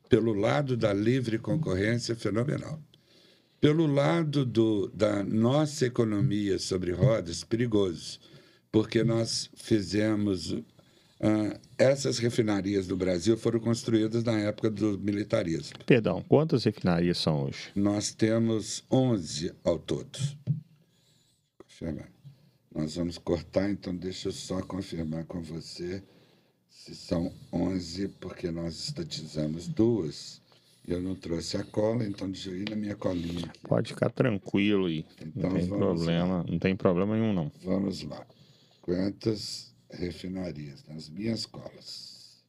Pelo lado da livre concorrência, fenomenal. Pelo lado da nossa economia sobre rodas, perigoso, porque nós fizemos... essas refinarias do Brasil foram construídas na época do militarismo. Perdão, quantas refinarias são hoje? Nós temos 11 ao todo. Confirmar. Nós vamos cortar, então deixa eu só confirmar com você se são 11, porque nós estatizamos 2. Eu não trouxe a cola, então deixa eu ir na minha colinha aqui. Pode ficar tranquilo aí. Então, não tem problema, não tem problema nenhum, não. Vamos lá. Quantas refinarias nas minhas colas?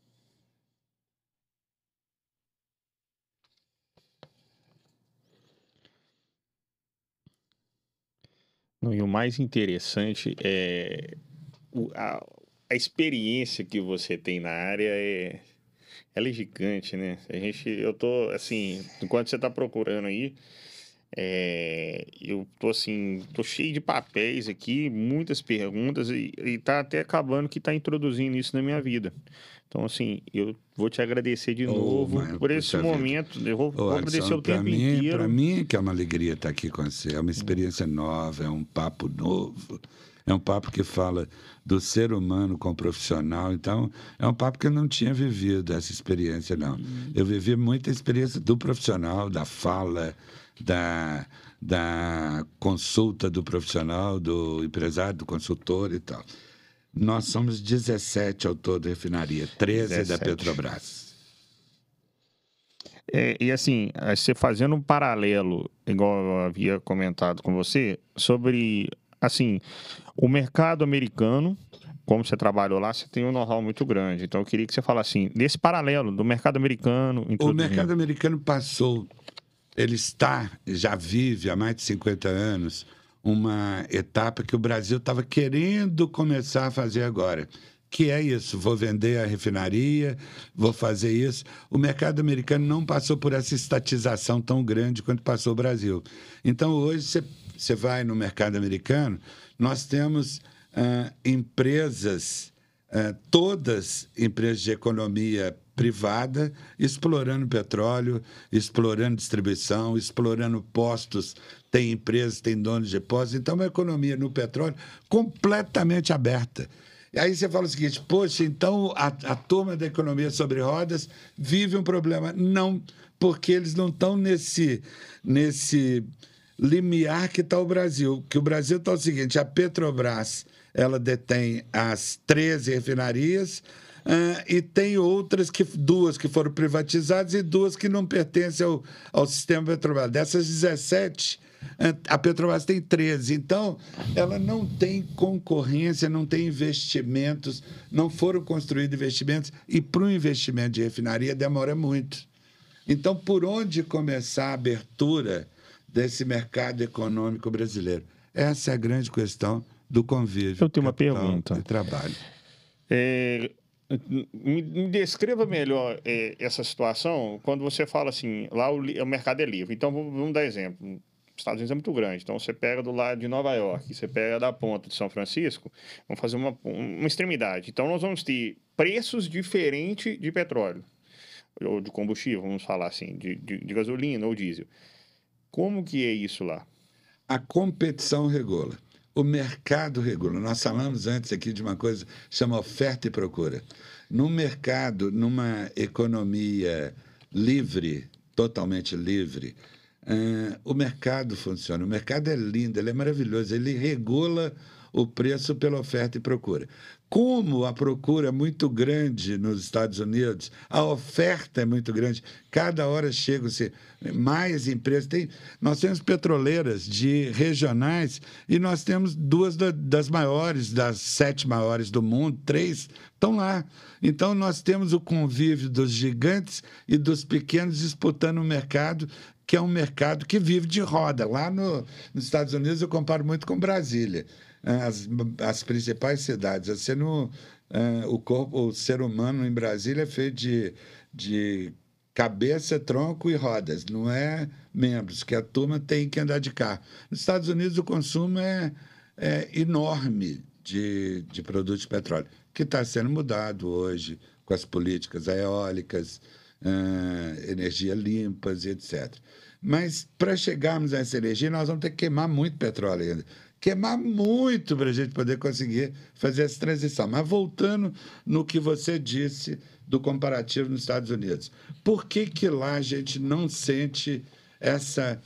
Não, e o mais interessante é a experiência que você tem na área ela é gigante, né? Eu tô, assim, enquanto você tá procurando aí, eu tô, assim, tô cheio de papéis aqui, muitas perguntas, e tá até acabando que tá introduzindo isso na minha vida. Então, assim, eu vou te agradecer de novo por esse momento. Eu vou agradecer o tempo inteiro. Para mim, que é uma alegria estar aqui com você. É uma experiência nova, é um papo novo. É um papo que fala do ser humano com o profissional. Então, é um papo que eu não tinha vivido essa experiência, não. Eu vivi muita experiência do profissional, da fala, da consulta do profissional, do empresário, do consultor e tal. Nós somos 17 ao todo refinaria, 13 17. Da Petrobras. E assim, você fazendo um paralelo, igual eu havia comentado com você, sobre... Assim, o mercado americano, como você trabalhou lá, você tem um know-how muito grande. Então, eu queria que você falasse assim, desse paralelo do mercado americano... O mercado americano passou, ele já vive há mais de 50 anos, uma etapa que o Brasil estava querendo começar a fazer agora, que é isso, vou vender a refinaria, vou fazer isso. O mercado americano não passou por essa estatização tão grande quanto passou o Brasil. Então, hoje, você vai no mercado americano, nós temos empresas, todas empresas de economia privada, explorando petróleo, explorando distribuição, explorando postos. Tem empresas, tem donos de postos. Então, uma economia no petróleo completamente aberta. E aí você fala o seguinte, poxa, então a turma da economia sobre rodas vive um problema. Não, porque eles não estão nesse limiar que está o Brasil. Que o Brasil está o seguinte, a Petrobras, ela detém as 13 refinarias e tem outras, 2 que foram privatizadas e 2 que não pertencem ao sistema Petrobras. Dessas 17, a Petrobras tem 13. Então, ela não tem concorrência, não tem investimentos, não foram construídos investimentos, e para o investimento de refinaria demora muito. Então, por onde começar a abertura desse mercado econômico brasileiro? Essa é a grande questão do convívio. Eu tenho uma capital pergunta. e trabalho. Me descreva melhor essa situação quando você fala assim, lá o mercado é livre. Então, vamos dar exemplo. Os Estados Unidos é muito grande, então você pega do lado de Nova York, você pega da ponta de São Francisco, vamos fazer uma extremidade. Então, nós vamos ter preços diferentes de petróleo, ou de combustível, vamos falar assim, de gasolina ou diesel. Como que é isso lá? A competição regula. O mercado regula. Nós falamos antes aqui de uma coisa que chama oferta e procura. No mercado, numa economia livre, totalmente livre, o mercado funciona. O mercado é lindo, ele é maravilhoso, ele regula o preço pela oferta e procura. Como a procura é muito grande nos Estados Unidos, a oferta é muito grande, cada hora chegam-se mais empresas. Nós temos petroleiras regionais e nós temos 2 das maiores, das 7 maiores do mundo, 3 estão lá. Então, nós temos o convívio dos gigantes e dos pequenos disputando o mercado, que é um mercado que vive de roda. Lá nos Estados Unidos, eu comparo muito com Brasília. As principais cidades. O ser humano em Brasília é feito de cabeça, tronco e rodas, não é membros, que a turma tem que andar de carro. Nos Estados Unidos, o consumo é enorme de produtos de petróleo, que está sendo mudado hoje com as políticas eólicas, energia limpas, etc. Mas, para chegarmos a essa energia, nós vamos ter que queimar muito petróleo ainda. Queimar muito para a gente poder conseguir fazer essa transição. Mas voltando no que você disse do comparativo nos Estados Unidos. Por que lá a gente não sente essa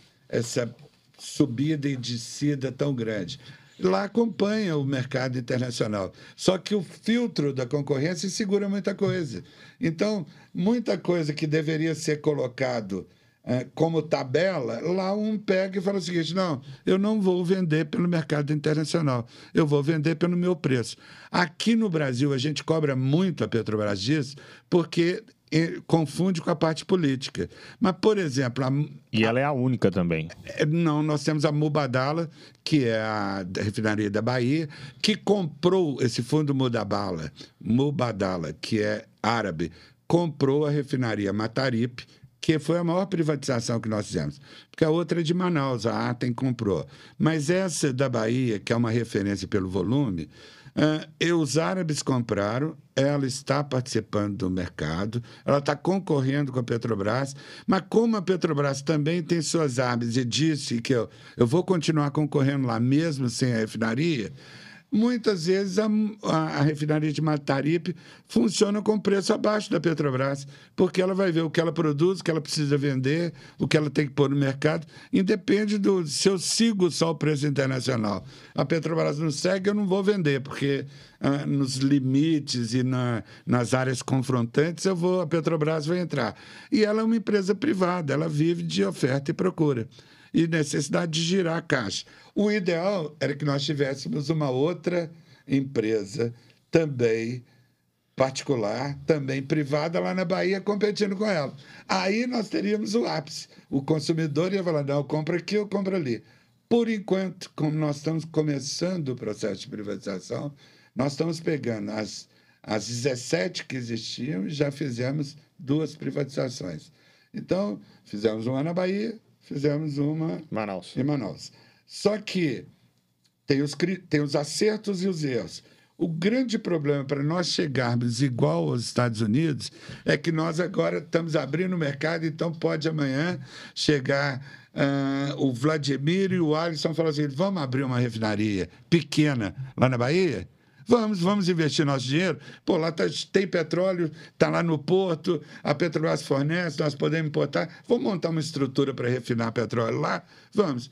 subida e descida tão grande? Lá acompanha o mercado internacional. Só que o filtro da concorrência segura muita coisa. Então, muita coisa que deveria ser colocado como tabela, lá pega e fala o seguinte: não, eu não vou vender pelo mercado internacional, eu vou vender pelo meu preço. Aqui no Brasil, a gente cobra muito a Petrobras disso, porque confunde com a parte política. Mas, por exemplo... E ela é a única também. Não, nós temos a Mubadala, que é a refinaria da Bahia, que comprou esse fundo Mubadala, que é árabe, comprou a refinaria Mataripe, que foi a maior privatização que nós fizemos. Porque a outra é de Manaus, a Atem comprou. Mas essa da Bahia, que é uma referência pelo volume, os árabes compraram, ela está participando do mercado, ela está concorrendo com a Petrobras, mas como a Petrobras também tem suas armas e disse que eu vou continuar concorrendo lá mesmo sem a refinaria, muitas vezes a refinaria de Mataripe funciona com preço abaixo da Petrobras, porque ela vai ver o que ela produz, o que ela precisa vender, o que ela tem que pôr no mercado, independe se eu sigo só o preço internacional. A Petrobras não segue, eu não vou vender, porque nos limites e nas áreas confrontantes a Petrobras vai entrar. E ela é uma empresa privada, ela vive de oferta e procura e necessidade de girar a caixa. O ideal era que nós tivéssemos uma outra empresa também particular, também privada, lá na Bahia, competindo com ela. Aí nós teríamos o ápice. O consumidor ia falar: não, compra aqui, eu compro ali. Por enquanto, como nós estamos começando o processo de privatização, nós estamos pegando as 17 que existiam e já fizemos 2 privatizações. Então, fizemos uma na Bahia, fizemos uma em Manaus. Só que tem os acertos e os erros. O grande problema para nós chegarmos igual aos Estados Unidos é que nós agora estamos abrindo o mercado, então pode amanhã chegar o Vladimir e o Alisson falar assim: vamos abrir uma refinaria pequena lá na Bahia? Vamos investir nosso dinheiro. Pô, lá tem petróleo, está lá no porto, a Petrobras fornece, nós podemos importar. Vamos montar uma estrutura para refinar petróleo lá? Vamos.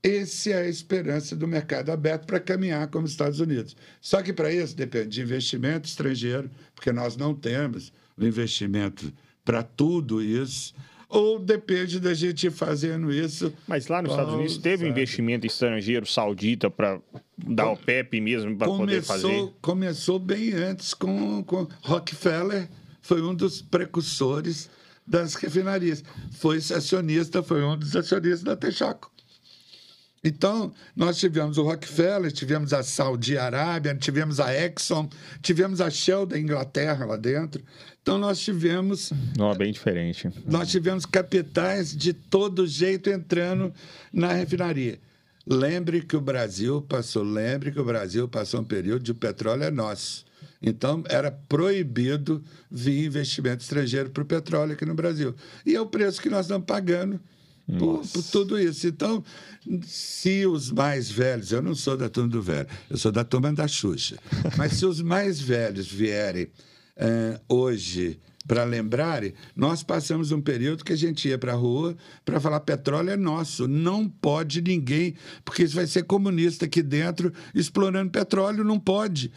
Essa é a esperança do mercado aberto para caminhar como os Estados Unidos. Só que para isso depende de investimento estrangeiro, porque nós não temos o investimento para tudo isso, ou depende da gente ir fazendo isso. Mas lá nos Estados Unidos teve um investimento estrangeiro saudita para dar o PEP mesmo para poder fazer? Começou bem antes com Rockefeller, foi um dos precursores das refinarias. Foi um dos acionistas da Texaco. Então, nós tivemos o Rockefeller, tivemos a Saudi Arábia, tivemos a Exxon, tivemos a Shell da Inglaterra lá dentro. Então, nós tivemos... Não, é bem diferente. Nós tivemos capitais de todo jeito entrando na refinaria. Lembre que o Brasil passou um período de o petróleo é nosso. Então, era proibido vir investimento estrangeiro para o petróleo aqui no Brasil. E é o preço que nós estamos pagando por tudo isso. Então, se os mais velhos... Eu não sou da turma do velho, eu sou da turma da Xuxa. Mas se os mais velhos vierem hoje para lembrarem, nós passamos um período que a gente ia para a rua para falar petróleo é nosso, não pode ninguém, porque isso vai ser comunista aqui dentro explorando petróleo, não pode.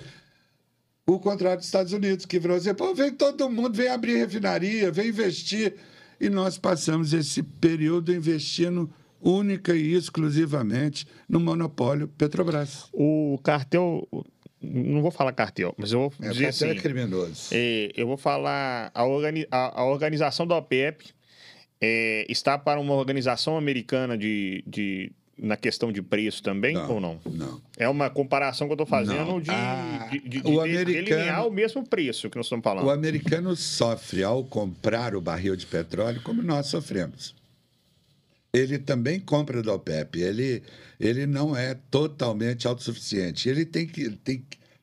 O contrário dos Estados Unidos, que falou assim, pô, vem todo mundo, vem abrir refinaria, vem investir. E nós passamos esse período investindo única e exclusivamente no monopólio Petrobras. O cartel... Não vou falar cartel, mas eu vou dizer o cartel assim... é criminoso. Eu vou falar... A organização da OPEP está para uma organização americana na questão de preço também, ou não? Não. É uma comparação que eu estou fazendo de delinear o mesmo preço que nós estamos falando. O americano sofre ao comprar o barril de petróleo como nós sofremos. Ele também compra da OPEP. Ele não é totalmente autossuficiente. Ele tem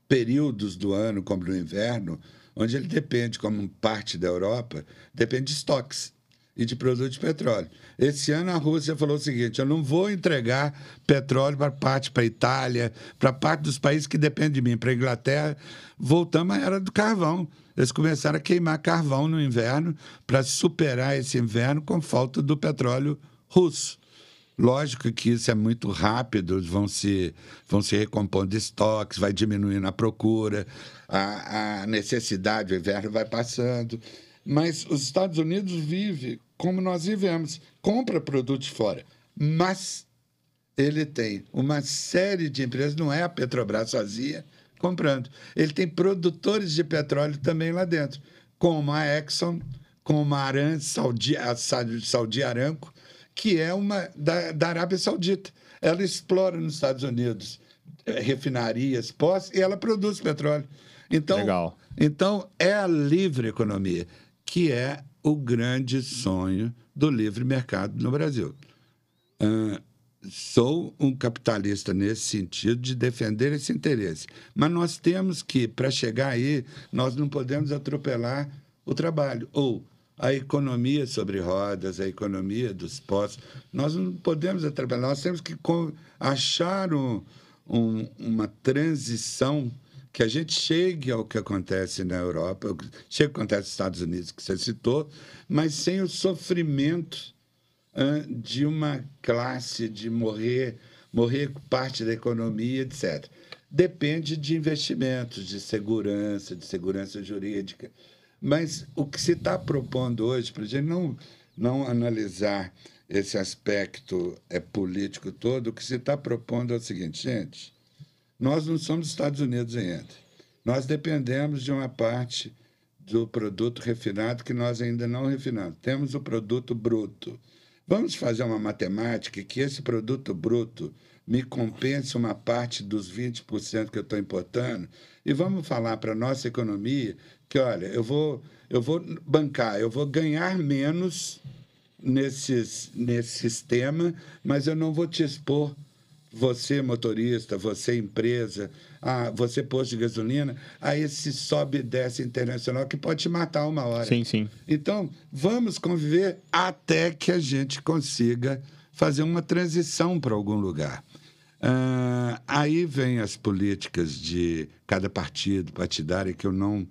períodos do ano, como no inverno, onde ele depende, como parte da Europa, depende de estoques e de produtos de petróleo. Esse ano a Rússia falou o seguinte, eu não vou entregar petróleo para a Itália, para parte dos países que dependem de mim, para a Inglaterra. Voltamos à era do carvão. Eles começaram a queimar carvão no inverno para superar esse inverno com falta do petróleo russo. Lógico que isso é muito rápido, vão se recompondo estoques, vai diminuindo a procura, a necessidade, o inverno vai passando. Mas os Estados Unidos vivem como nós vivemos, compra produtos fora, mas ele tem uma série de empresas, não é a Petrobras sozinha comprando, ele tem produtores de petróleo também lá dentro, como a Exxon, como a Aram, a Saudi Aramco, que é uma da Arábia Saudita. Ela explora nos Estados Unidos refinarias, postos, e ela produz petróleo. Então, legal. Então, é a livre economia, que é o grande sonho do livre mercado no Brasil. Sou um capitalista nesse sentido de defender esse interesse. Mas nós temos que, para chegar aí, nós não podemos atropelar o trabalho. Ou a economia sobre rodas, a economia dos postos. Nós não podemos atropelar. Nós temos que achar uma transição que a gente chegue ao que acontece na Europa, chegue ao que acontece nos Estados Unidos, que você citou, mas sem o sofrimento de uma classe, de morrer parte da economia, etc. Depende de investimentos, de segurança jurídica. Mas o que se está propondo hoje, para a gente não analisar esse aspecto político todo, o que se está propondo é o seguinte, gente, nós não somos Estados Unidos ainda. Nós dependemos de uma parte do produto refinado que nós ainda não refinamos. Temos o produto bruto. Vamos fazer uma matemática que esse produto bruto me compense uma parte dos 20% que eu estou importando e vamos falar para a nossa economia que, olha, eu vou bancar, eu vou ganhar menos nesse sistema, mas eu não vou te expor, você motorista, você empresa, você posto de gasolina, a esse sobe e desce internacional que pode te matar uma hora. Sim, sim. Então, vamos conviver até que a gente consiga fazer uma transição para algum lugar. Aí vem as políticas de cada partidário, que eu não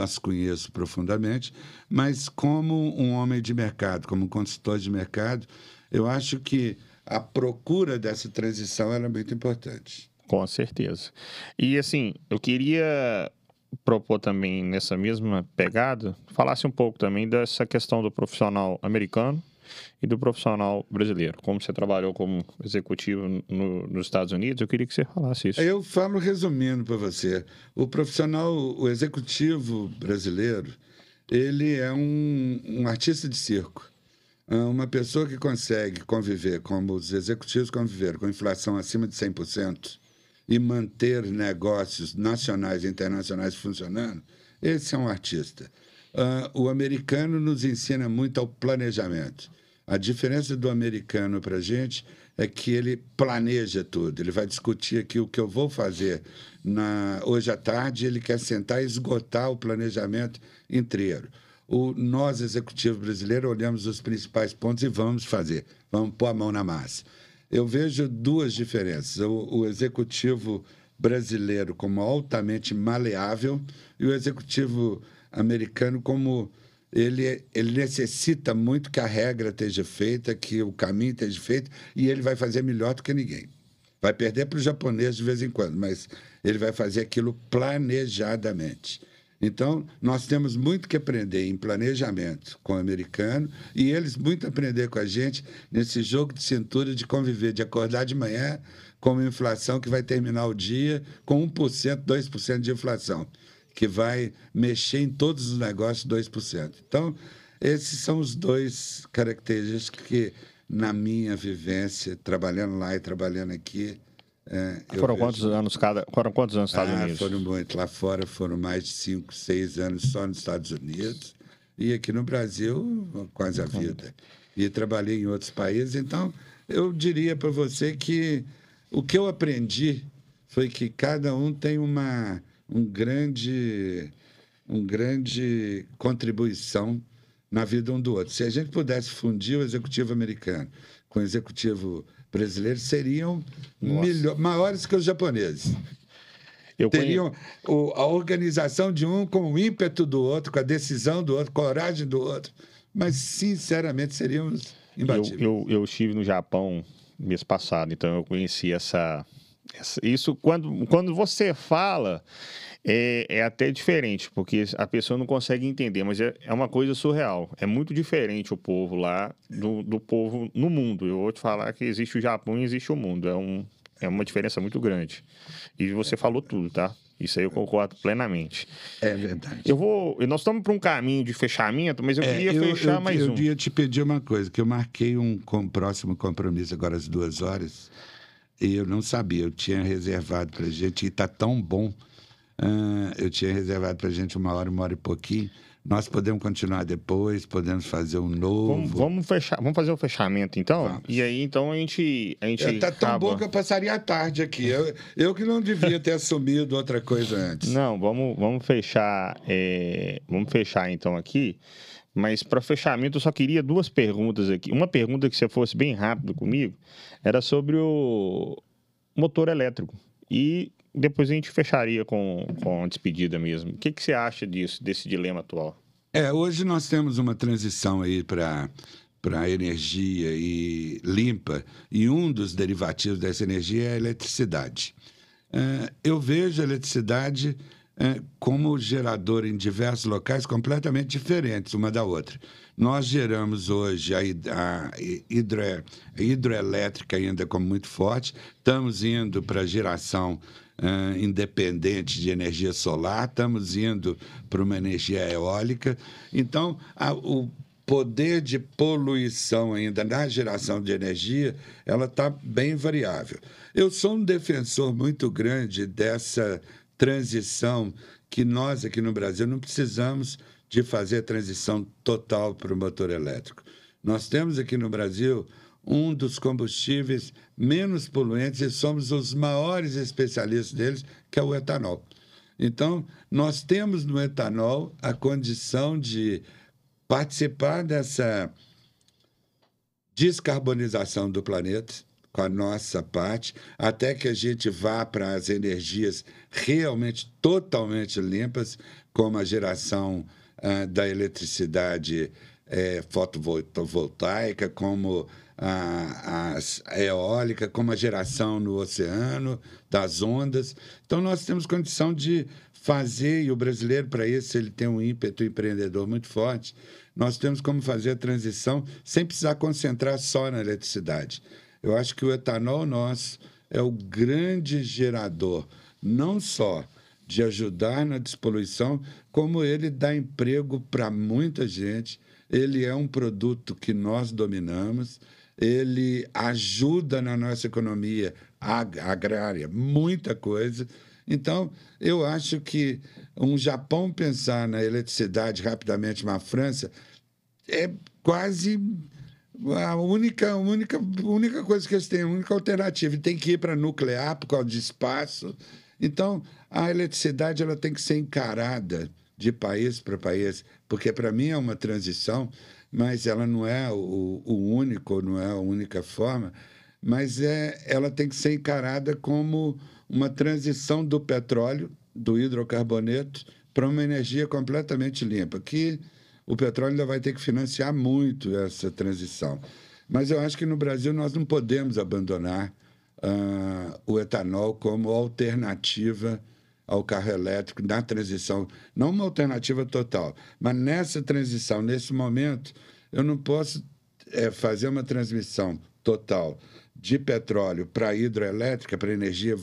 as conheço profundamente, mas como um homem de mercado, como um consultor de mercado, eu acho que a procura dessa transição era muito importante. Com certeza. E, assim, eu queria propor também, nessa mesma pegada, falasse um pouco também dessa questão do profissional americano e do profissional brasileiro. Como você trabalhou como executivo nos Estados Unidos, eu queria que você falasse isso. Eu falo resumindo para você. O executivo brasileiro, ele é um artista de circo. Uma pessoa que consegue conviver, como os executivos conviveram, com inflação acima de 100% e manter negócios nacionais e internacionais funcionando, esse é um artista. O americano nos ensina muito ao planejamento. A diferença do americano para a gente é que ele planeja tudo. Ele vai discutir aqui o que eu vou fazer hoje à tarde, ele quer sentar e esgotar o planejamento inteiro. Nós, executivo brasileiro, olhamos os principais pontos e vamos fazer. Vamos pôr a mão na massa. Eu vejo duas diferenças. O executivo brasileiro como altamente maleável e o executivo americano como... Ele necessita muito que a regra esteja feita, que o caminho esteja feito, e ele vai fazer melhor do que ninguém. Vai perder para o japonês de vez em quando, mas ele vai fazer aquilo planejadamente. Então, nós temos muito que aprender em planejamento com o americano e eles muito aprender com a gente nesse jogo de cintura de conviver, de acordar de manhã com uma inflação que vai terminar o dia com 1%, 2% de inflação, que vai mexer em todos os negócios 2%. Então, esses são os dois características que, na minha vivência, trabalhando lá e trabalhando aqui... Foram quantos anos nos Estados Unidos? Foram muito. Lá fora foram mais de 5, 6 anos só nos Estados Unidos. E aqui no Brasil, quase a vida. E trabalhei em outros países. Então, eu diria para você que o que eu aprendi foi que cada um tem uma grande contribuição na vida um do outro. Se a gente pudesse fundir o executivo americano com o executivo brasileiro, seriam maiores que os japoneses. Teriam a organização de um com o ímpeto do outro, com a decisão do outro, com a coragem do outro, mas, sinceramente, seríamos imbatíveis. Eu estive no Japão mês passado, então eu conheci isso. Quando você fala, é até diferente, porque a pessoa não consegue entender, mas é uma coisa surreal. É muito diferente o povo lá do povo no mundo. Eu vou te falar que existe o Japão e existe o mundo. É uma diferença muito grande. E você falou tudo, tá? Isso aí eu concordo plenamente. É verdade. Nós estamos para um caminho de fechamento, mas eu queria fechar mais um. Eu queria te pedir uma coisa, que eu marquei um próximo compromisso agora às 2h, e eu não sabia, eu tinha reservado para a gente, e está tão bom, eu tinha reservado para a gente 1h e pouquinho. Nós podemos continuar depois, podemos fazer um novo. Vamos fazer o fechamento, então? Vamos. E aí, então, a gente Está tão bom que eu passaria a tarde aqui. Eu que não devia ter assumido outra coisa antes. Não, vamos fechar. Vamos fechar, então, aqui. Mas, para fechamento, eu só queria duas perguntas aqui. Uma pergunta que você fosse bem rápido comigo era sobre o motor elétrico. E depois a gente fecharia com a despedida mesmo. O que você acha desse dilema atual? Hoje nós temos uma transição aí para energia limpa, e um dos derivativos dessa energia é a eletricidade. Eu vejo a eletricidade como gerador em diversos locais completamente diferentes uma da outra. Nós geramos hoje a hidroelétrica ainda como muito forte, estamos indo para a geração independente de energia solar, estamos indo para uma energia eólica. Então, o poder de poluição ainda na geração de energia, ela está bem variável. Eu sou um defensor muito grande dessa transição que nós aqui no Brasil não precisamos de fazer a transição total para o motor elétrico. Nós temos aqui no Brasil um dos combustíveis menos poluentes e somos os maiores especialistas deles, que é o etanol. Então, nós temos no etanol a condição de participar dessa descarbonização do planeta, com a nossa parte, até que a gente vá para as energias realmente totalmente limpas, como a geração da eletricidade fotovoltaica, como a eólica, como a geração no oceano, das ondas. Então, nós temos condição de fazer, e o brasileiro, para isso, ele tem um ímpeto empreendedor muito forte, nós temos como fazer a transição sem precisar concentrar só na eletricidade. Eu acho que o etanol nosso é o grande gerador, não só de ajudar na despoluição, como ele dá emprego para muita gente. Ele é um produto que nós dominamos, ele ajuda na nossa economia agrária, muita coisa. Então, eu acho que um Japão pensar na eletricidade rapidamente, uma França, é quase a única coisa que eles têm, a única alternativa. E tem que ir para nuclear por causa de espaço. Então, a eletricidade ela tem que ser encarada de país para país, porque para mim é uma transição, mas ela não é o único, não é a única forma, mas ela tem que ser encarada como uma transição do petróleo, do hidrocarboneto, para uma energia completamente limpa, que o petróleo ainda vai ter que financiar muito essa transição. Mas eu acho que no Brasil nós não podemos abandonar o etanol como alternativa ao carro elétrico na transição. Não uma alternativa total, mas nessa transição, nesse momento, eu não posso fazer uma transmissão total de petróleo para hidroelétrica, para energia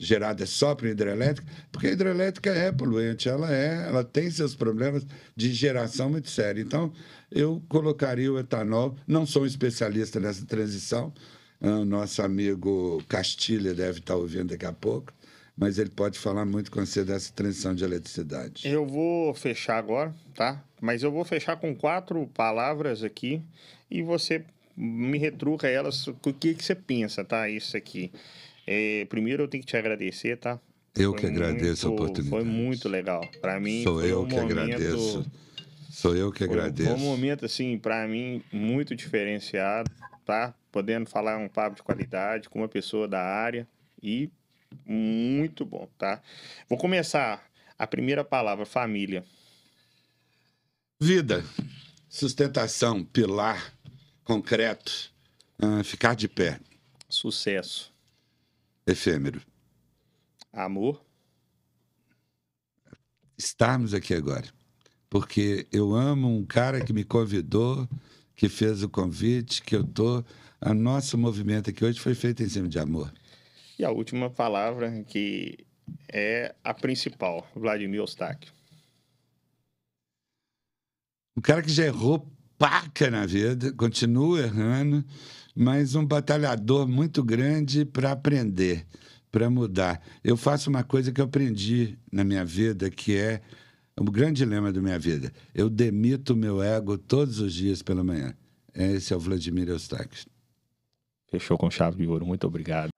gerada só para hidrelétrica, porque a hidrelétrica é poluente, ela tem seus problemas de geração muito sérios. Então, eu colocaria o etanol, não sou um especialista nessa transição, o nosso amigo Castilha deve estar ouvindo daqui a pouco, mas ele pode falar muito com você dessa transição de eletricidade. Eu vou fechar agora, tá? Mas eu vou fechar com 4 palavras aqui e você me retruca elas, o que você pensa, tá? Isso aqui. Primeiro eu tenho que te agradecer, tá? Eu que agradeço a oportunidade. Foi muito legal. Para mim, Sou eu que agradeço. Sou eu que agradeço. Foi um momento, assim, para mim, muito diferenciado, tá? Podendo falar um papo de qualidade com uma pessoa da área e muito bom, tá? Vou começar a primeira palavra, família. Vida, sustentação, pilar, concreto, ficar de pé. Sucesso. Efêmero. Amor. Estarmos aqui agora. Porque eu amo um cara que me convidou, que fez o convite, que eu tô. O nosso movimento aqui hoje foi feito em cima de amor. E a última palavra, que é a principal, Vladimir Eustáquio. Um cara que já errou paca na vida, continua errando, mas um batalhador muito grande para aprender, para mudar. Eu faço uma coisa que eu aprendi na minha vida, que é o grande dilema da minha vida. Eu demito o meu ego todos os dias pela manhã. Esse é o Vladimir Eustáquio. Fechou com chave de ouro. Muito obrigado.